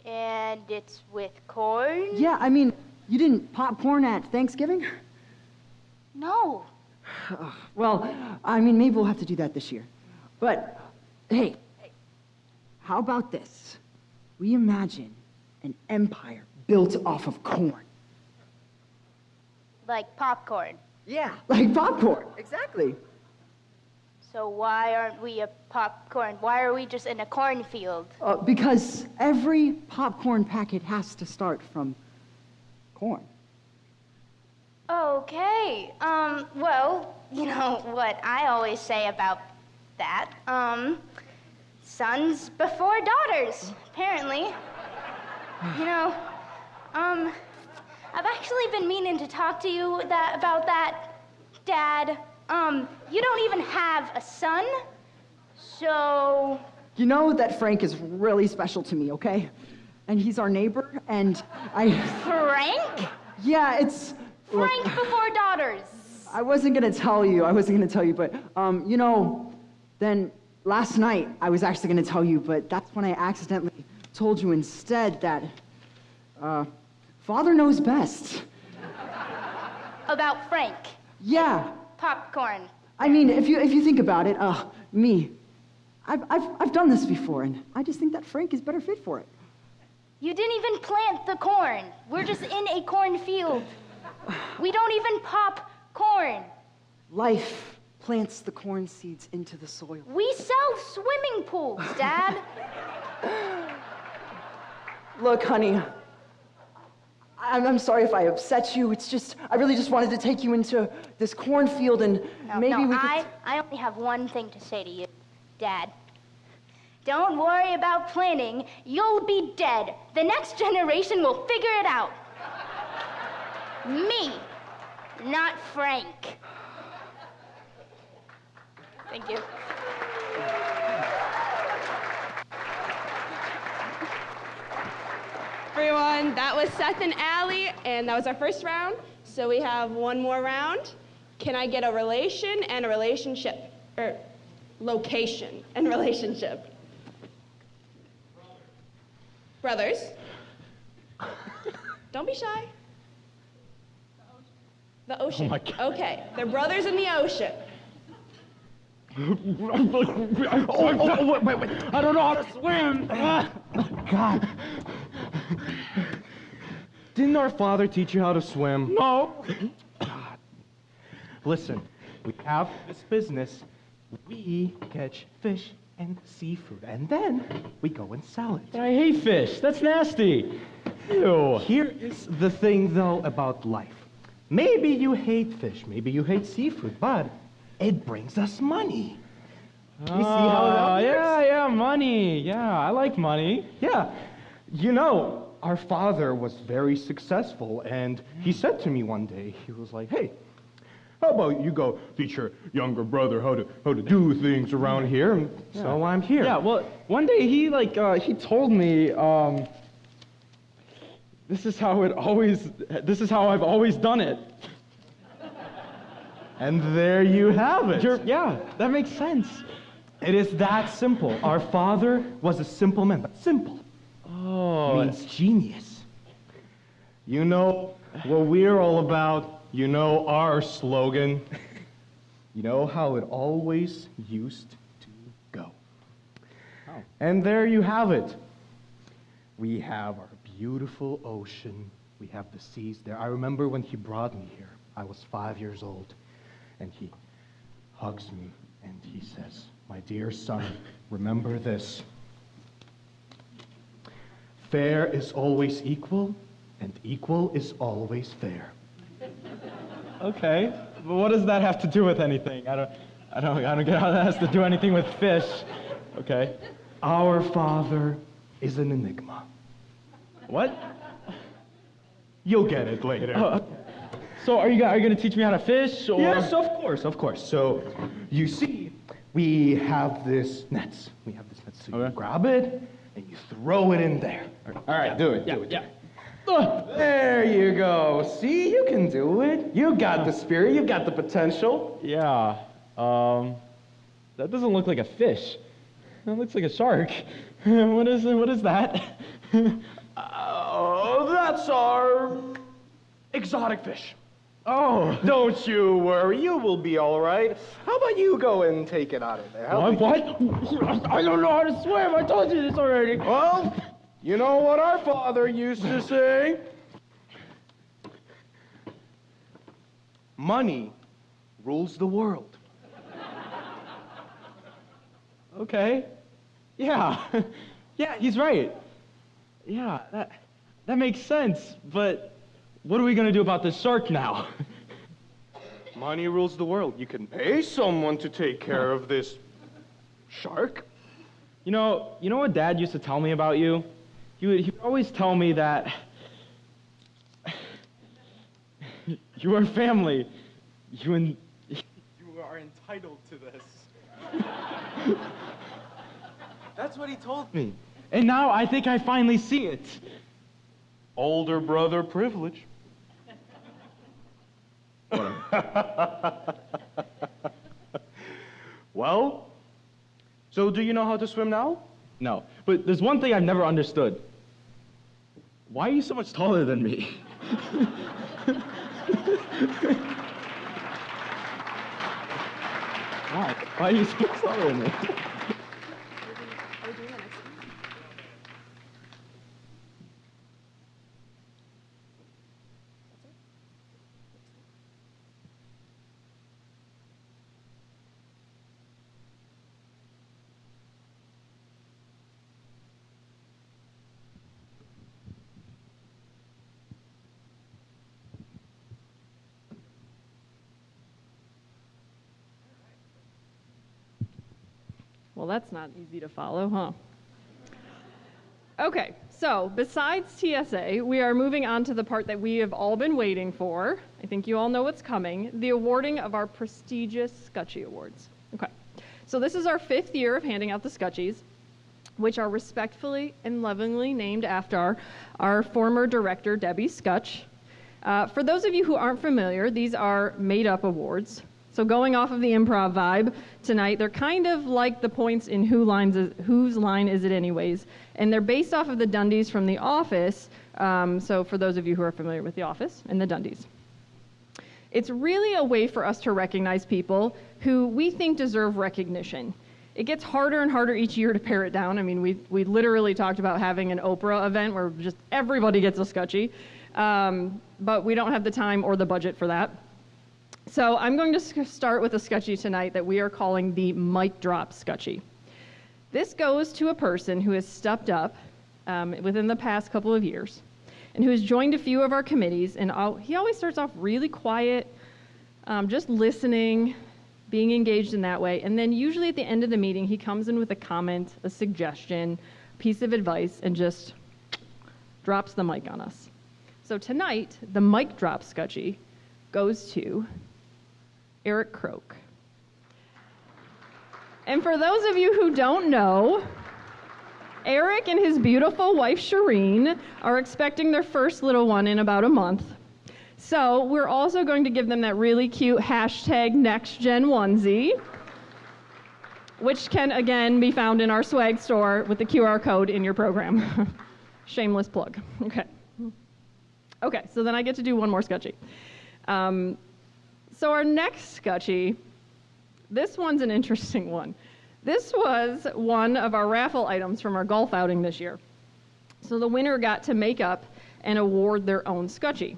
And it's with corn? Yeah, I mean, you didn't pop corn at Thanksgiving? No. Well, I mean, maybe we'll have to do that this year. But, hey, how about this? We imagine an empire built off of corn. Like popcorn. Yeah, like popcorn. Exactly. So why aren't we a popcorn? Why are we just in a cornfield? Because every popcorn packet has to start from corn. Okay. Well, you know what I always say about that. Sons before daughters, apparently. You know, I've actually been meaning to talk to you about that, Dad. You don't even have a son, so... You know that Frank is really special to me, okay? And he's our neighbor, and Frank? Yeah, it's... Frank before daughters. I wasn't gonna tell you, but, you know, then last night I was actually gonna tell you, but that's when I accidentally told you instead that, Father knows best. About Frank. Yeah. Popcorn. I mean, if you think about it, me, I've done this before, and I just think that Frank is better fit for it. You didn't even plant the corn. We're just in a cornfield. We don't even pop corn. Life plants the corn seeds into the soil. We sell swimming pools, Dad. Look, honey, I'm sorry if I upset you. It's just, I really just wanted to take you into this cornfield and maybe we could... I only have one thing to say to you, Dad. Don't worry about planning. You'll be dead. The next generation will figure it out. Me, not Frank. Thank you. Everyone, that was Seth and Allie, and that was our first round. So we have one more round. Can I get a relation and a relationship? Or location and relationship? Brothers? Don't be shy. The ocean. Oh my God. Okay, they're brothers in the ocean. Wait. I don't know how to swim. God. Didn't our father teach you how to swim? No. God. Listen, we have this business. We catch fish and seafood, and then we go and sell it. But I hate fish. That's nasty. Ew. Here is the thing, though, about life. Maybe you hate fish, maybe you hate seafood, but it brings us money. You see how that works? Yeah, money. Yeah, I like money. Yeah. You know, our father was very successful, and he said to me one day, he was like, hey, how about you go teach your younger brother how to do things around here? And so I'm here. Yeah, well, one day he told me, this is how I've always done it. And there you have it. Yeah, that makes sense. It is that simple. Our father was a simple man, but simple means genius. You know what we're all about. You know our slogan. You know how it always used to go. Oh. And there you have it. We have our beautiful ocean. We have the seas there. I remember when he brought me here. I was 5 years old. And he hugs me and he says, my dear son, remember this. Fair is always equal, and equal is always fair. Okay, but what does that have to do with anything? I don't get how that has to do anything with fish. Okay. Our father is an enigma. What? You'll get it later. Okay. So are you going to teach me how to fish? Or? Yes, of course. So, you see, we have this nets. So you grab it, and you throw it in there. All right, do it. Yeah. There you go. See, you can do it. You got the spirit. You got the potential. Yeah. That doesn't look like a fish. That looks like a shark. What is that? Oh, that's our exotic fish. Oh. Don't you worry, you will be all right. How about you go and take it out of there? What? I don't know how to swim. I told you this already. Well, you know what our father used to say? Money rules the world. Okay. Yeah. Yeah, he's right. Yeah, that makes sense, but what are we going to do about this shark now? Money rules the world. You can pay someone to take care of this shark. You know what Dad used to tell me about you? He would always tell me that you are family. You are entitled to this. That's what he told me. And now I think I finally see it. Older brother privilege. Well, so do you know how to swim now? No, but there's one thing I've never understood. Why are you so much taller than me? Why? Why are you so much taller than me? Well, that's not easy to follow, huh? Okay, so besides TSA, we are moving on to the part that we have all been waiting for. I think you all know what's coming, the awarding of our prestigious Scutchie Awards. Okay, so this is our 5th year of handing out the Scutchies, which are respectfully and lovingly named after our former director, Debbie Scutch. For those of you who aren't familiar, these are made-up awards. So going off of the improv vibe tonight, they're kind of like the points in Whose Line Is It Anyways? And they're based off of the Dundies from The Office. So for those of you who are familiar with The Office and the Dundies. It's really a way for us to recognize people who we think deserve recognition. It gets harder and harder each year to pare it down. I mean, we literally talked about having an Oprah event where just everybody gets a scutchie, but we don't have the time or the budget for that. So I'm going to start with a scutchie tonight that we are calling the Mic Drop Scutchie. This goes to a person who has stepped up within the past couple of years and who has joined a few of our committees, and he always starts off really quiet, just listening, being engaged in that way, and then usually at the end of the meeting he comes in with a comment, a suggestion, piece of advice, and just drops the mic on us. So tonight, the Mic Drop Scutchie goes to Eric Croak. And for those of you who don't know, Eric and his beautiful wife Shireen are expecting their first little one in about a month. So we're also going to give them that really cute #NextGen onesie, which can again be found in our swag store with the QR code in your program. Shameless plug. Okay, so then I get to do one more scutchie. So our next scutchie, this one's an interesting one. This was one of our raffle items from our golf outing this year. So the winner got to make up and award their own scutchie.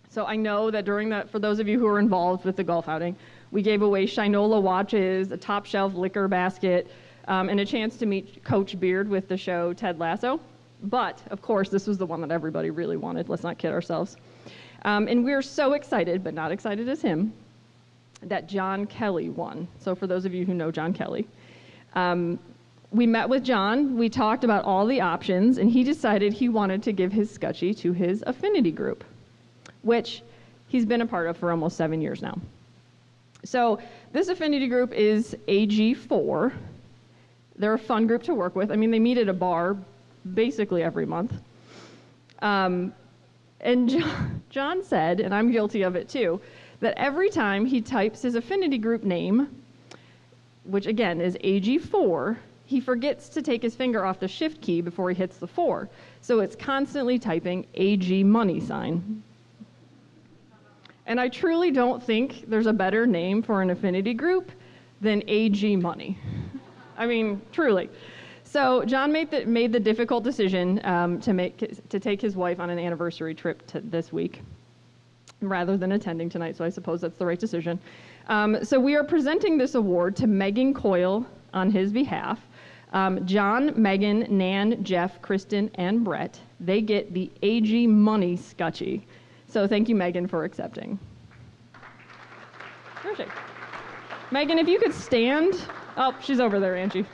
So I know that for those of you who are involved with the golf outing, we gave away Shinola watches, a top shelf liquor basket, and a chance to meet Coach Beard with the show Ted Lasso. But, of course, this was the one that everybody really wanted. Let's not kid ourselves. And we're so excited, but not excited as him, that John Kelly won. So for those of you who know John Kelly, we met with John, we talked about all the options, and he decided he wanted to give his scutchie to his affinity group, which he's been a part of for almost 7 years now. So this affinity group is AG4. They're a fun group to work with. I mean, they meet at a bar basically every month. And John said, and I'm guilty of it too, that every time he types his affinity group name, which again is AG4, he forgets to take his finger off the shift key before he hits the 4. So it's constantly typing AG money sign. And I truly don't think there's a better name for an affinity group than AG money. I mean, truly. So John made the difficult decision to take his wife on an anniversary trip this week rather than attending tonight, so I suppose that's the right decision. So we are presenting this award to Megan Coyle on his behalf. John, Megan, Nan, Jeff, Kristen, and Brett, they get the AG Money Scutchie. So thank you, Megan, for accepting. Where is she? Megan, if you could stand. Oh, she's over there, Angie.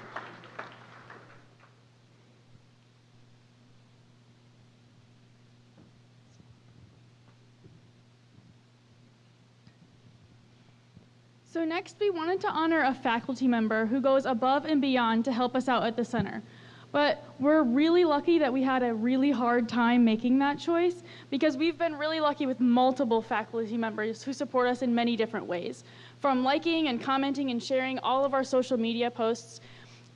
So next, we wanted to honor a faculty member who goes above and beyond to help us out at the center. But we're really lucky that we had a really hard time making that choice because we've been really lucky with multiple faculty members who support us in many different ways. From liking and commenting and sharing all of our social media posts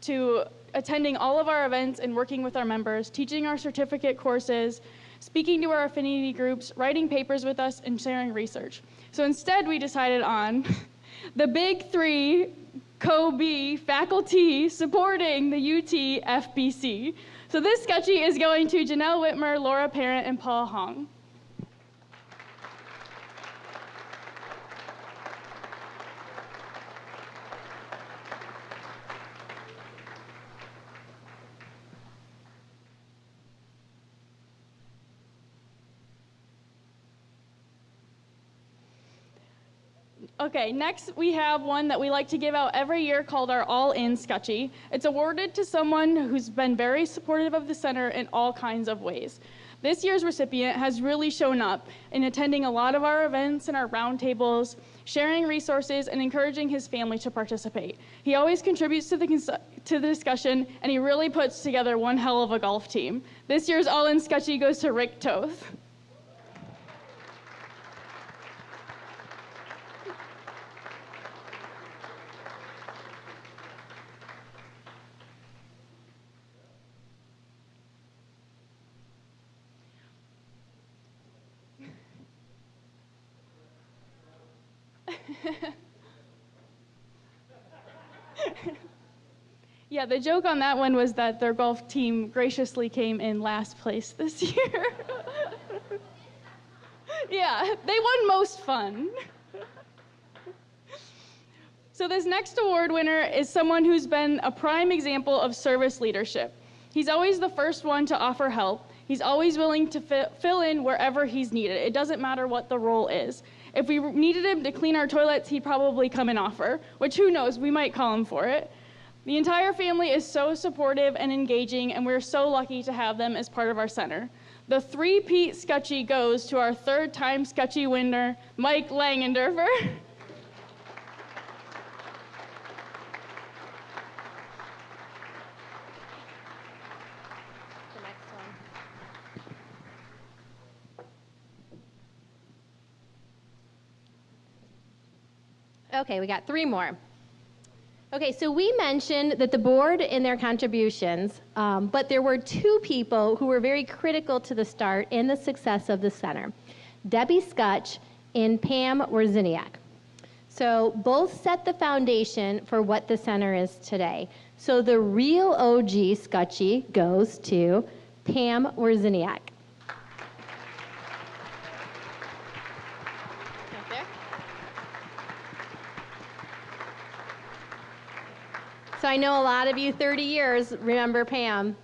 to attending all of our events and working with our members, teaching our certificate courses, speaking to our affinity groups, writing papers with us, and sharing research. So instead, we decided on the big three co-B faculty supporting the UT FBC. So this scutchie is going to Janelle Whitmer, Laura Parent, and Paul Hong. Okay, next we have one that we like to give out every year called our All-In Scutchie. It's awarded to someone who's been very supportive of the center in all kinds of ways. This year's recipient has really shown up in attending a lot of our events and our roundtables, sharing resources, and encouraging his family to participate. He always contributes to the discussion, and he really puts together one hell of a golf team. This year's All-In Scutchie goes to Rick Toth. Yeah, the joke on that one was that their golf team graciously came in last place this year. Yeah, they won most fun. So this next award winner is someone who's been a prime example of service leadership. He's always the first one to offer help. He's always willing to fill in wherever he's needed. It doesn't matter what the role is. If we needed him to clean our toilets, he'd probably come and offer, which who knows, we might call him for it. The entire family is so supportive and engaging, and we're so lucky to have them as part of our center. The three-peat Scutchie goes to our third-time Scutchie winner, Mike Langendorfer. Okay, we got 3 more. Okay, so we mentioned that the board in their contributions, but there were 2 people who were very critical to the start and the success of the center, Debbie Scutch and Pam Wierzeniak. So both set the foundation for what the center is today. So the real OG Scutchie goes to Pam Wierzeniak. So I know a lot of you 30 years remember Pam.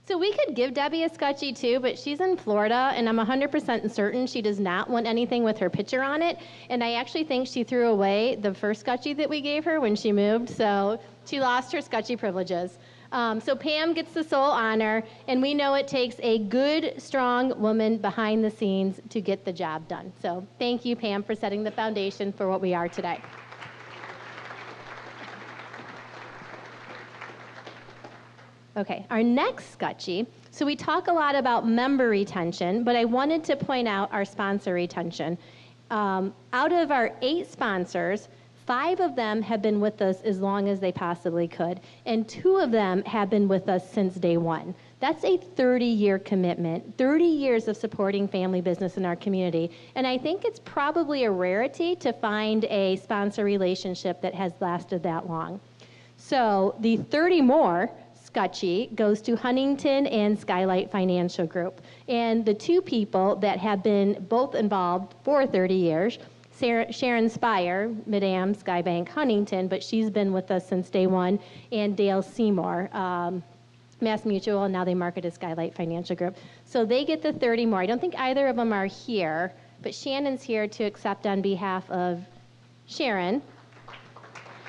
So we could give Debbie a Scutchie too, but she's in Florida, and I'm 100% certain she does not want anything with her picture on it. And I actually think she threw away the first Scutchie that we gave her when she moved, so she lost her Scutchie privileges. So Pam gets the sole honor, and we know it takes a good, strong woman behind the scenes to get the job done. So thank you, Pam, for setting the foundation for what we are today. Okay, our next Scutchie, so we talk a lot about member retention, but I wanted to point out our sponsor retention. Out of our 8 sponsors, 5 of them have been with us as long as they possibly could, and 2 of them have been with us since day one. That's a 30-year commitment, 30 years of supporting family business in our community, and I think it's probably a rarity to find a sponsor relationship that has lasted that long. So the 30 more Scutchie goes to Huntington and Skylight Financial Group. And the 2 people that have been both involved for 30 years, Sharon Spire, Madame Skybank Huntington, but she's been with us since day one, and Dale Seymour, Mass Mutual, and now they market as Skylight Financial Group. So they get the 30 more. I don't think either of them are here, but Shannon's here to accept on behalf of Sharon.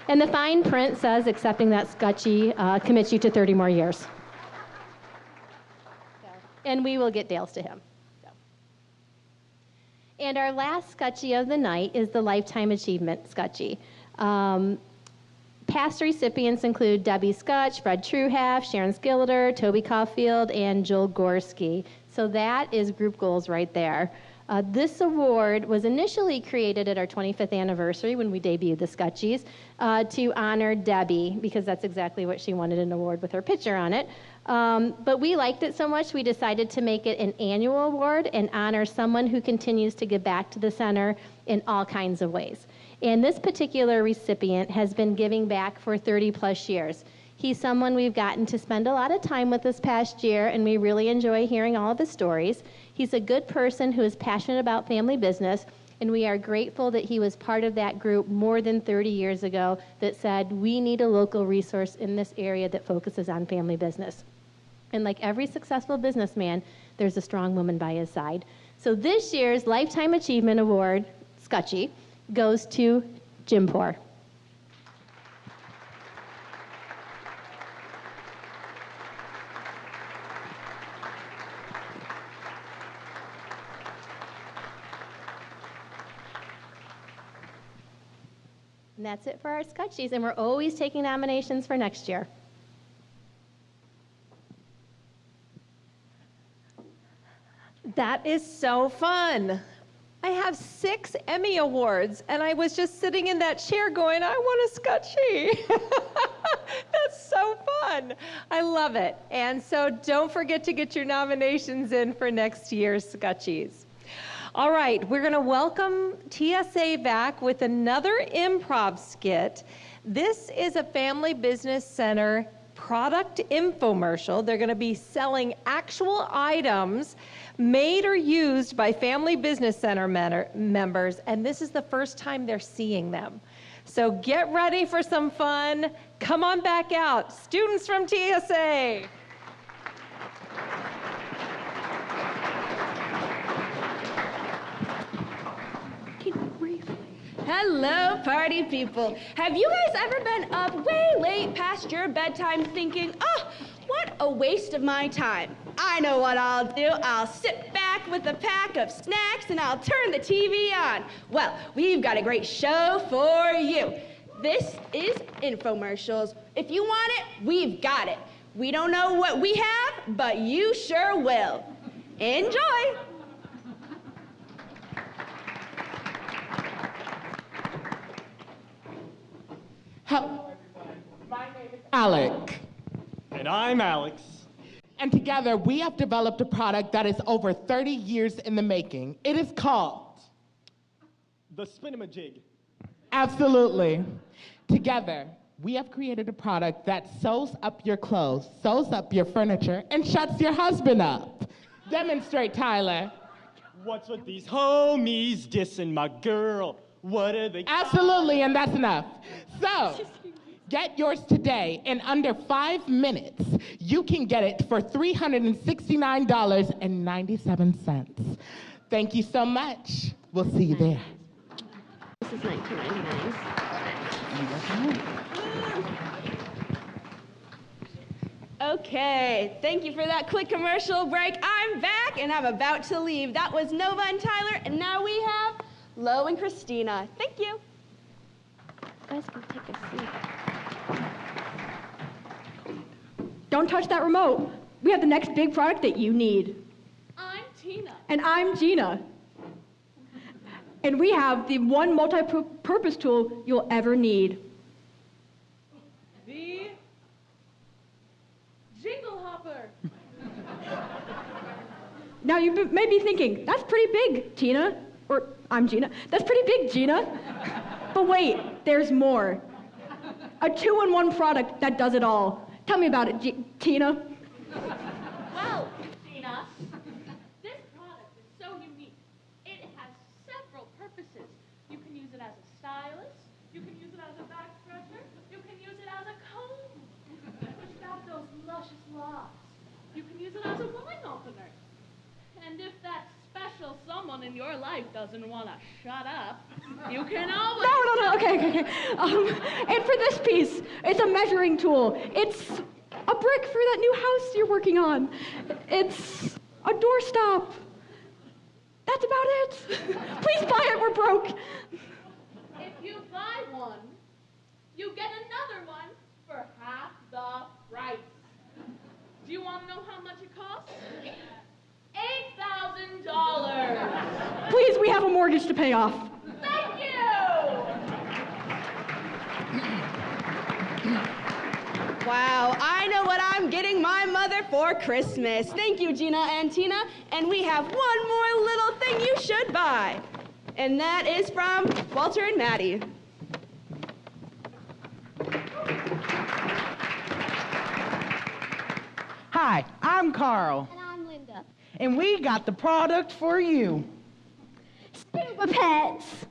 And the fine print says accepting that Scutchie commits you to 30 more years. And we will get Dale's to him. And our last Scutchie of the night is the Lifetime Achievement Scutchie. Past recipients include Debbie Scutch, Fred Truehalf, Sharon Skilleter, Toby Caulfield, and Joel Gorski. So that is group goals right there. This award was initially created at our 25th anniversary when we debuted the Scutchies to honor Debbie, because that's exactly what she wanted, an award with her picture on it. But we liked it so much, we decided to make it an annual award and honor someone who continues to give back to the center in all kinds of ways. And this particular recipient has been giving back for 30 plus years. He's someone we've gotten to spend a lot of time with this past year, and we really enjoy hearing all of his stories. He's a good person who is passionate about family business, and we are grateful that he was part of that group more than 30 years ago that said, we need a local resource in this area that focuses on family business. And like every successful businessman, there's a strong woman by his side. So this year's Lifetime Achievement Award, Scutchie, goes to Jim Poor. And that's it for our Scutchies, and we're always taking nominations for next year. That is so fun. I have 6 Emmy Awards, and I was just sitting in that chair going, I want a Scutchie. That's so fun. I love it. And so don't forget to get your nominations in for next year's Scutchies. All right, we're going to welcome TSA back with another improv skit. This is a Family Business Center product infomercial. They're going to be selling actual items made or used by Family Business Center members, and this is the first time they're seeing them. So get ready for some fun. Come on back out. Students from TSA. Hello, party people. Have you guys ever been up way late past your bedtime thinking, oh, what a waste of my time? I know what I'll do. I'll sit back with a pack of snacks and I'll turn the TV on. Well, we've got a great show for you. This is infomercials. If you want it, we've got it. We don't know what we have, but you sure will. Enjoy. Hello, everybody. My name is Alec. And I'm Alex. And together, we have developed a product that is over 30 years in the making. It is called The Spinamajig. Absolutely. Together, we have created a product that sews up your clothes, sews up your furniture, and shuts your husband up. Demonstrate, Tyler. What's with these homies dissing my girl? What are they? Absolutely, and that's enough. So, get yours today. In under 5 minutes, you can get it for $369.97. Thank you so much. We'll see you there. This is $19.99. Okay, thank you for that quick commercial break. I'm back and I'm about to leave. That was Nova and Tyler, and now we have Lo and Christina. Thank you. You guys can take a seat. Don't touch that remote. We have the next big product that you need. I'm Tina. And I'm Gina. And we have the one multi-purpose tool you'll ever need. The Jingle Hopper. Now you may be thinking, that's pretty big, Tina. Or I'm Gina. That's pretty big, Gina. But wait, there's more. A 2-in-1 product that does it all. Tell me about it, Tina. Well, Tina, this product is so unique. It has several purposes. You can use it as a stylus, you can use it as a back scratcher, you can use it as a comb to push back those luscious locks. You can use it as a wine opener. And if that special someone in your life doesn't want to shut up, you can always... No, okay. And for this piece, it's a measuring tool. It's a brick for that new house you're working on. It's a doorstop. That's about it. Please buy it, we're broke. If you buy one, you get another one for half the price. Do you want to know how much it costs? $8,000. Please, we have a mortgage to pay off. Thank you. Wow, I know what I'm getting my mother for Christmas. Thank you, Gina and Tina. And we have one more little thing you should buy. And that is from Walter and Maddie. Hi, I'm Carl. And I'm Linda. And we got the product for you. Scuba Pets.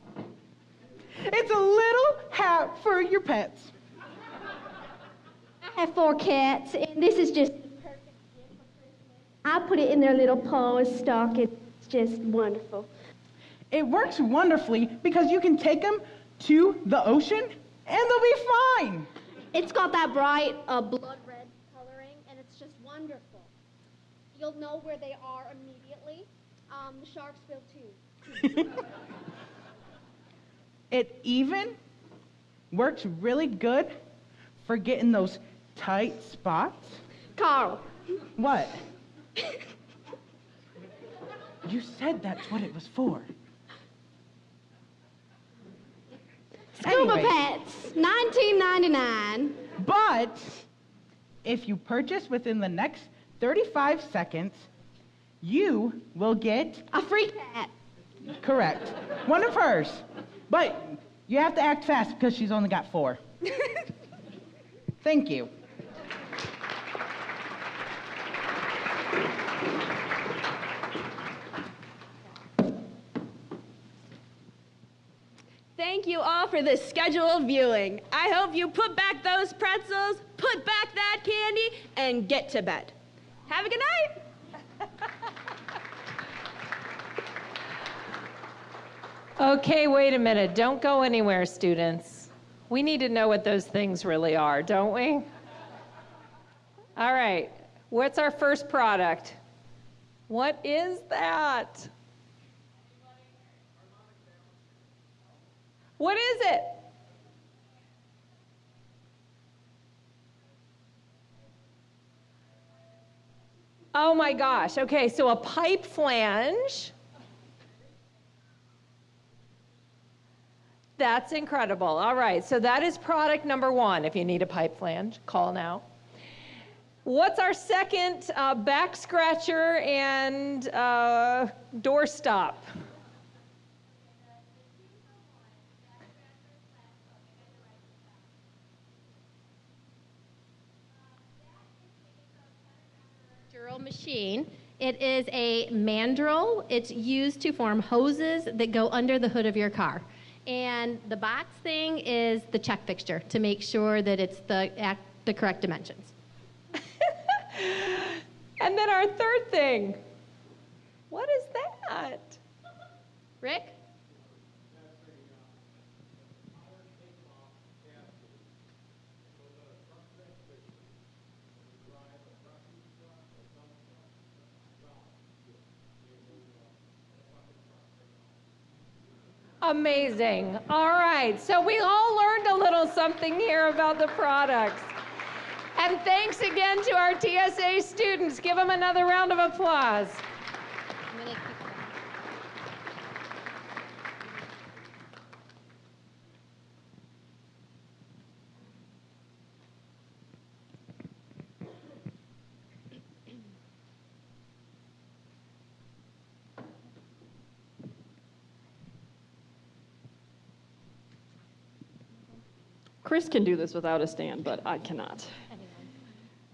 It's a little hat for your pets. I have 4 cats, and this is just the perfect gift for Christmas. I put it in their little paws stocking. It's just wonderful. It works wonderfully because you can take them to the ocean and they'll be fine. It's got that bright blood red coloring, and it's just wonderful. You'll know where they are immediately. The sharks will too. It even works really good for getting those tight spots. Carl. What? You said that's what it was for. Scuba Anyway. Pets, $19.99. But if you purchase within the next 35 seconds, you will get a free cat. Correct. One of hers. But you have to act fast because she's only got 4. Thank you. Thank you all for this scheduled viewing. I hope you put back those pretzels, put back that candy, and get to bed. Have a good night. Okay, wait a minute. Don't go anywhere, students. We need to know what those things really are, don't we? All right. What's our first product? What is that? What is it? Oh my gosh. Okay, so a pipe flange. That's incredible. All right, so that is product number 1. If you need a pipe flange, call now. What's our second back scratcher and doorstop? Machine. It is a mandrel. It's used to form hoses that go under the hood of your car. And the box thing is the check fixture to make sure that it's the correct dimensions. And then our third thing. What is that? Rick? Amazing. All right, so we all learned a little something here about the products. And thanks again to our TSA students. Give them another round of applause. Chris can do this without a stand, but I cannot.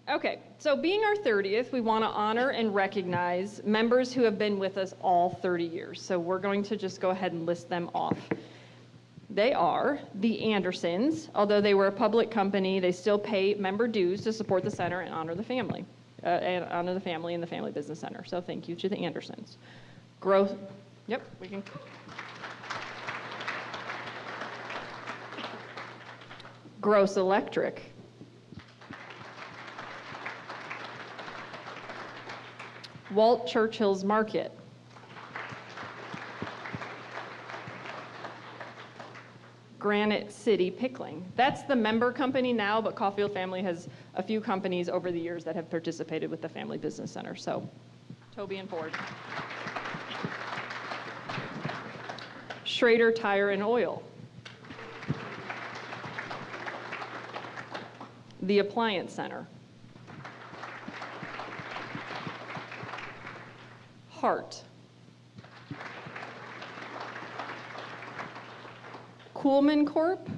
Okay, so being our 30th, we want to honor and recognize members who have been with us all 30 years. So we're going to just go ahead and list them off. They are the Andersons. Although they were a public company, they still pay member dues to support the center and honor the family, and the Family Business Center. So thank you to the Andersons. Yep, we can. Gross Electric. Walt Churchill's Market. Granite City Pickling. That's the member company now, but Caulfield Family has a few companies over the years that have participated with the Family Business Center. So, Toby and Ford. Schrader Tire and Oil. The Appliance Center. Hart. Kuhlman Corp.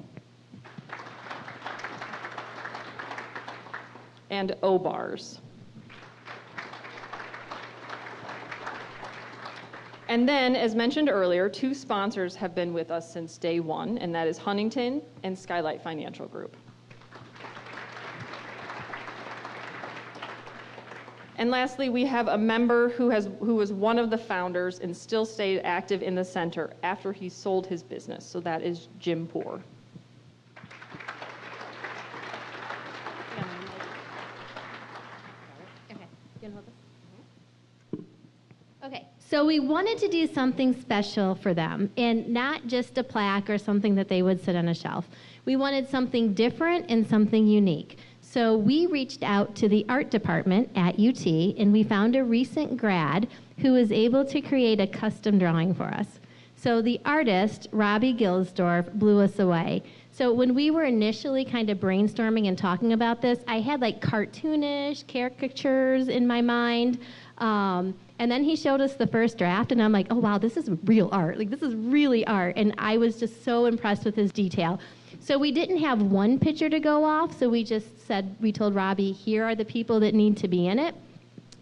And O-Bars. And then, as mentioned earlier, 2 sponsors have been with us since day 1, and that is Huntington and Skylight Financial Group. And lastly, we have a member who was one of the founders and still stayed active in the center after he sold his business. So that is Jim Poor. Okay, so we wanted to do something special for them, and not just a plaque or something that they would sit on a shelf. We wanted something different and something unique. So we reached out to the art department at UT, and we found a recent grad who was able to create a custom drawing for us. So the artist, Robbie Gilsdorf, blew us away. So when we were initially kind of brainstorming and talking about this, I had like cartoonish caricatures in my mind And then he showed us the first draft, and I'm like, oh, wow, this is real art. Like, this is really art. And I was just so impressed with his detail. So we didn't have one picture to go off, so we told Robbie, here are the people that need to be in it.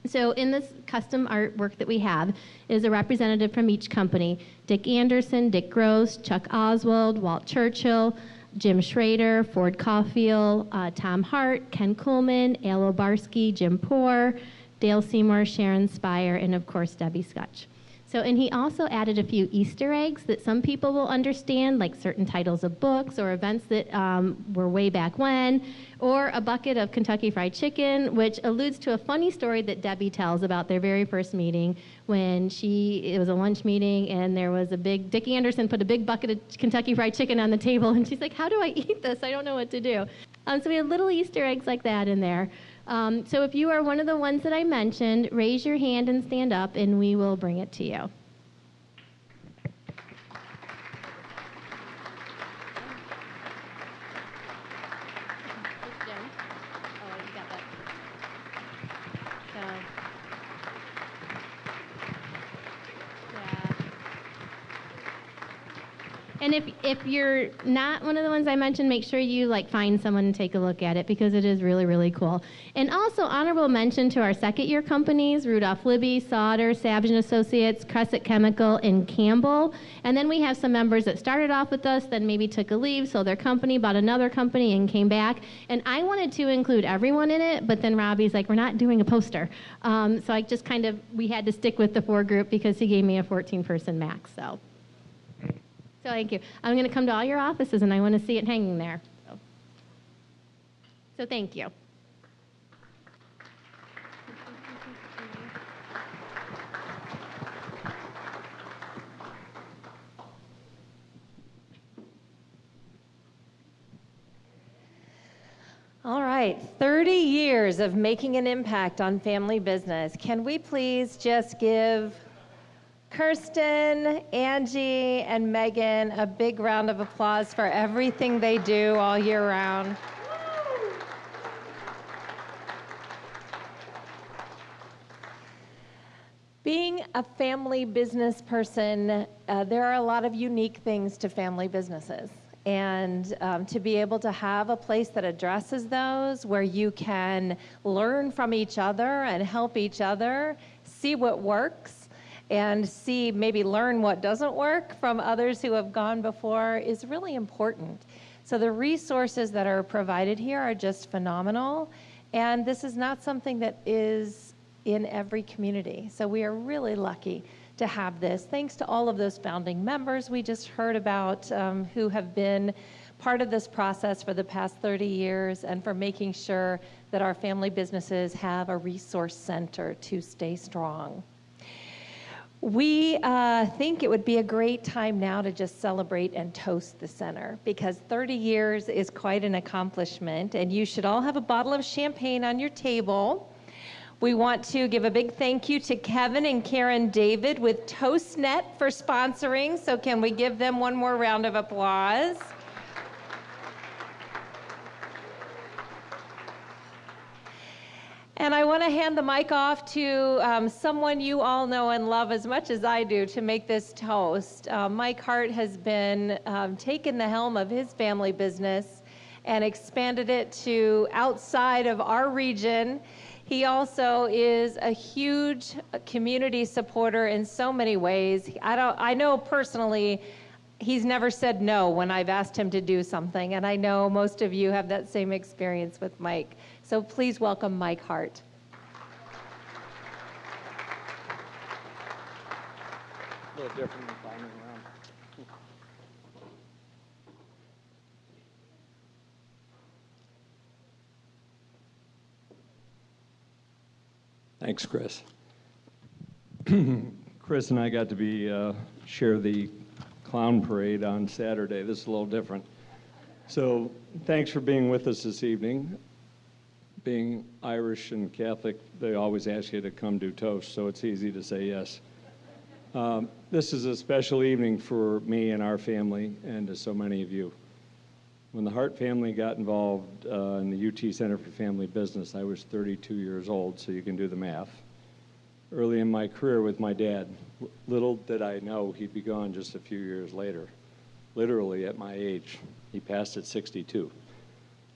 So in this custom artwork that we have is a representative from each company: Dick Anderson, Dick Gross, Chuck Oswald, Walt Churchill, Jim Schrader, Ford Caulfield, Tom Hart, Ken Kuhlman, Al Obarski, Jim Poor, Dale Seymour, Sharon Spire, and of course Debbie Scutch. So, and he also added a few Easter eggs that some people will understand, like certain titles of books or events that were way back when, or a bucket of Kentucky Fried Chicken, which alludes to a funny story that Debbie tells about their very first meeting when it was a lunch meeting and there was Dick Anderson put a big bucket of Kentucky Fried Chicken on the table, and she's like, how do I eat this? I don't know what to do. So we had little Easter eggs like that in there. So if you are one of the ones that I mentioned, raise your hand and stand up, and we will bring it to you. And if you're not one of the ones I mentioned, make sure you find someone and take a look at it, because it is really, really cool. And also honorable mention to our second-year companies: Rudolph Libby, Sauter, Savage & Associates, Crescent Chemical, and Campbell. And then we have some members that started off with us, then maybe took a leave, sold their company, bought another company, and came back. And I wanted to include everyone in it, but then Robbie's like, we're not doing a poster. So I just we had to stick with the 4 group because he gave me a 14-person max, so. So thank you. I'm going to come to all your offices, and I want to see it hanging there. So thank you. All right, 30 years of making an impact on family business. Can we please just give Kirsten, Angie, and Megan a big round of applause for everything they do all year round? Being a family business person, there are a lot of unique things to family businesses. And to be able to have a place that addresses those, where you can learn from each other and help each other, see what works, and maybe learn what doesn't work from others who have gone before, is really important. So the resources that are provided here are just phenomenal. And this is not something that is in every community. So we are really lucky to have this. Thanks to all of those founding members we just heard about, who have been part of this process for the past 30 years, and for making sure that our family businesses have a resource center to stay strong. We think it would be a great time now to just celebrate and toast the center, because 30 years is quite an accomplishment, and you should all have a bottle of champagne on your table. We want to give a big thank you to Kevin and Karen David with ToastNet for sponsoring, so can we give them one more round of applause? And I want to hand the mic off to someone you all know and love as much as I do to make this toast. Mike Hart has been taken the helm of his family business and expanded it to outside of our region. He also is a huge community supporter in so many ways. I know personally, he's never said no when I've asked him to do something, and I know most of you have that same experience with Mike. So please welcome Mike Hart. A little different than climbing around. Thanks, Chris. Chris and I got to share the clown parade on Saturday. This is a little different. So thanks for being with us this evening. Being Irish and Catholic, they always ask you to come do toast, so it's easy to say yes. This is a special evening for me and our family, and to so many of you. When the Hart family got involved in the UT Center for Family Business, I was 32 years old, so you can do the math. early in my career with my dad. Little did I know he'd be gone just a few years later, literally at my age. He passed at 62.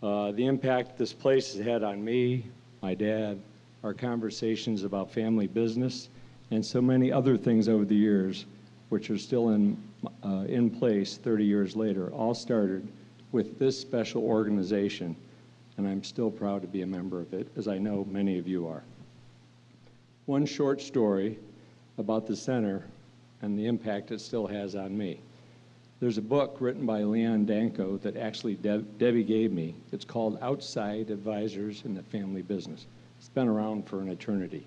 The impact this place has had on me, my dad, our conversations about family business, and so many other things over the years, which are still in place 30 years later, all started with this special organization, and I'm still proud to be a member of it, as I know many of you are. One short story about the center and the impact it still has on me. There's a book written by Leon Danko that actually Debbie gave me. It's called Outside Advisors in the Family Business. It's been around for an eternity.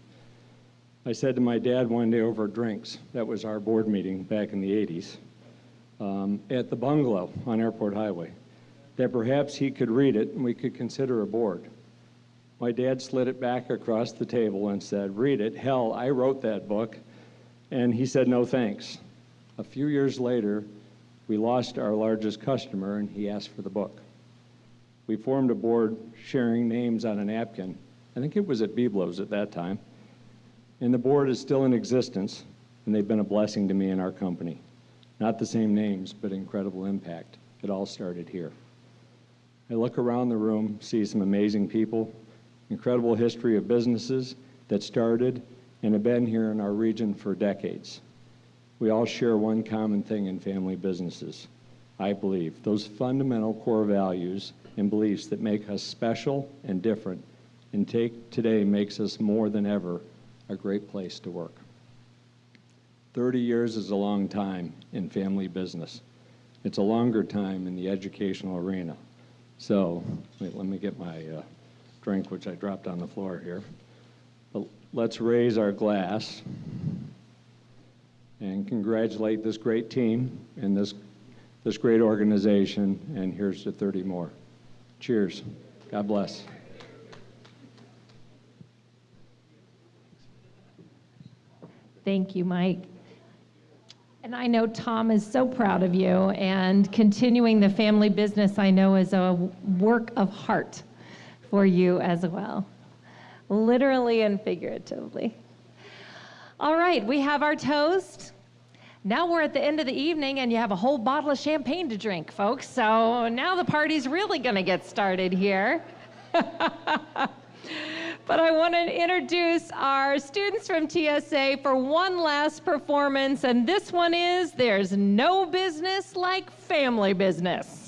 I said to my dad one day over drinks, that was our board meeting back in the 80s, at the bungalow on Airport Highway, that perhaps he could read it and we could consider a board. My dad slid it back across the table and said, "Read it. Hell, I wrote that book." And he said, "No thanks." A few years later, we lost our largest customer, and he asked for the book. We formed a board sharing names on a napkin. I think it was at Biblo's at that time. And the board is still in existence, and they've been a blessing to me and our company. Not the same names, but incredible impact. It all started here. I look around the room, see some amazing people, incredible history of businesses that started and have been here in our region for decades. We all share one common thing in family businesses, I believe, those fundamental core values and beliefs that make us special and different, and today makes us more than ever a great place to work. 30 years is a long time in family business. It's a longer time in the educational arena. So, wait, let me get my drink, which I dropped on the floor here. But let's raise our glass and congratulate this great team and this great organization, and here's to 30 more. Cheers. God bless. Thank you, Mike. And I know Tom is so proud of you, and continuing the family business, I know, is a work of heart for you as well, literally and figuratively. All right, we have our toast. Now we're at the end of the evening, and you have a whole bottle of champagne to drink, folks. So now the party's really going to get started here. But I want to introduce our students from TSA for one last performance, and this one is There's No Business Like Family Business.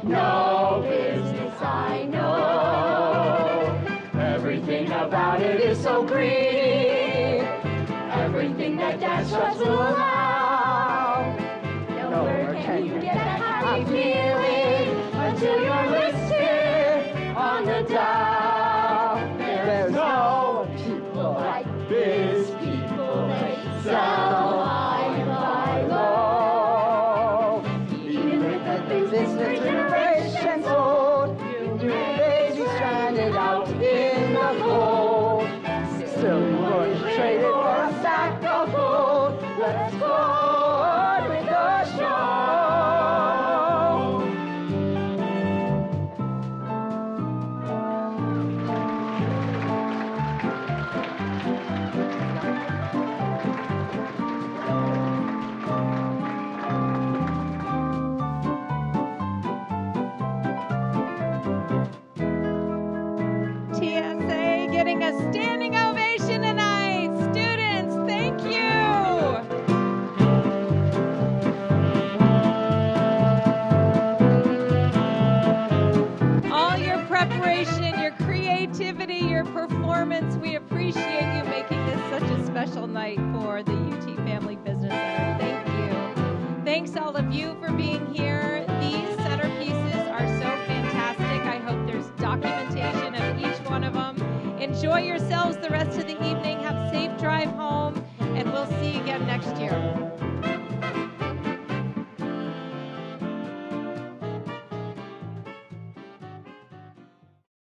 No business I know. Everything about it is so green. Everything that dance shops will allow. Nowhere can you get that happy feeling until you're listed on the dial. There's no people like biz people. They sell high and buy low. Even with the business generations old, you may be stranded out in the cold. Still you wouldn't trade it for a sack of gold. Let's go on with the show. TSA getting a standing ovation tonight. Students, thank you. All your preparation, your creativity, your performance, we appreciate you making special night for the UT Family Business Center. Thank you. Thanks all of you for being here. These centerpieces are so fantastic. I hope there's documentation of each one of them. Enjoy yourselves the rest of the evening. Have a safe drive home, and we'll see you again next year.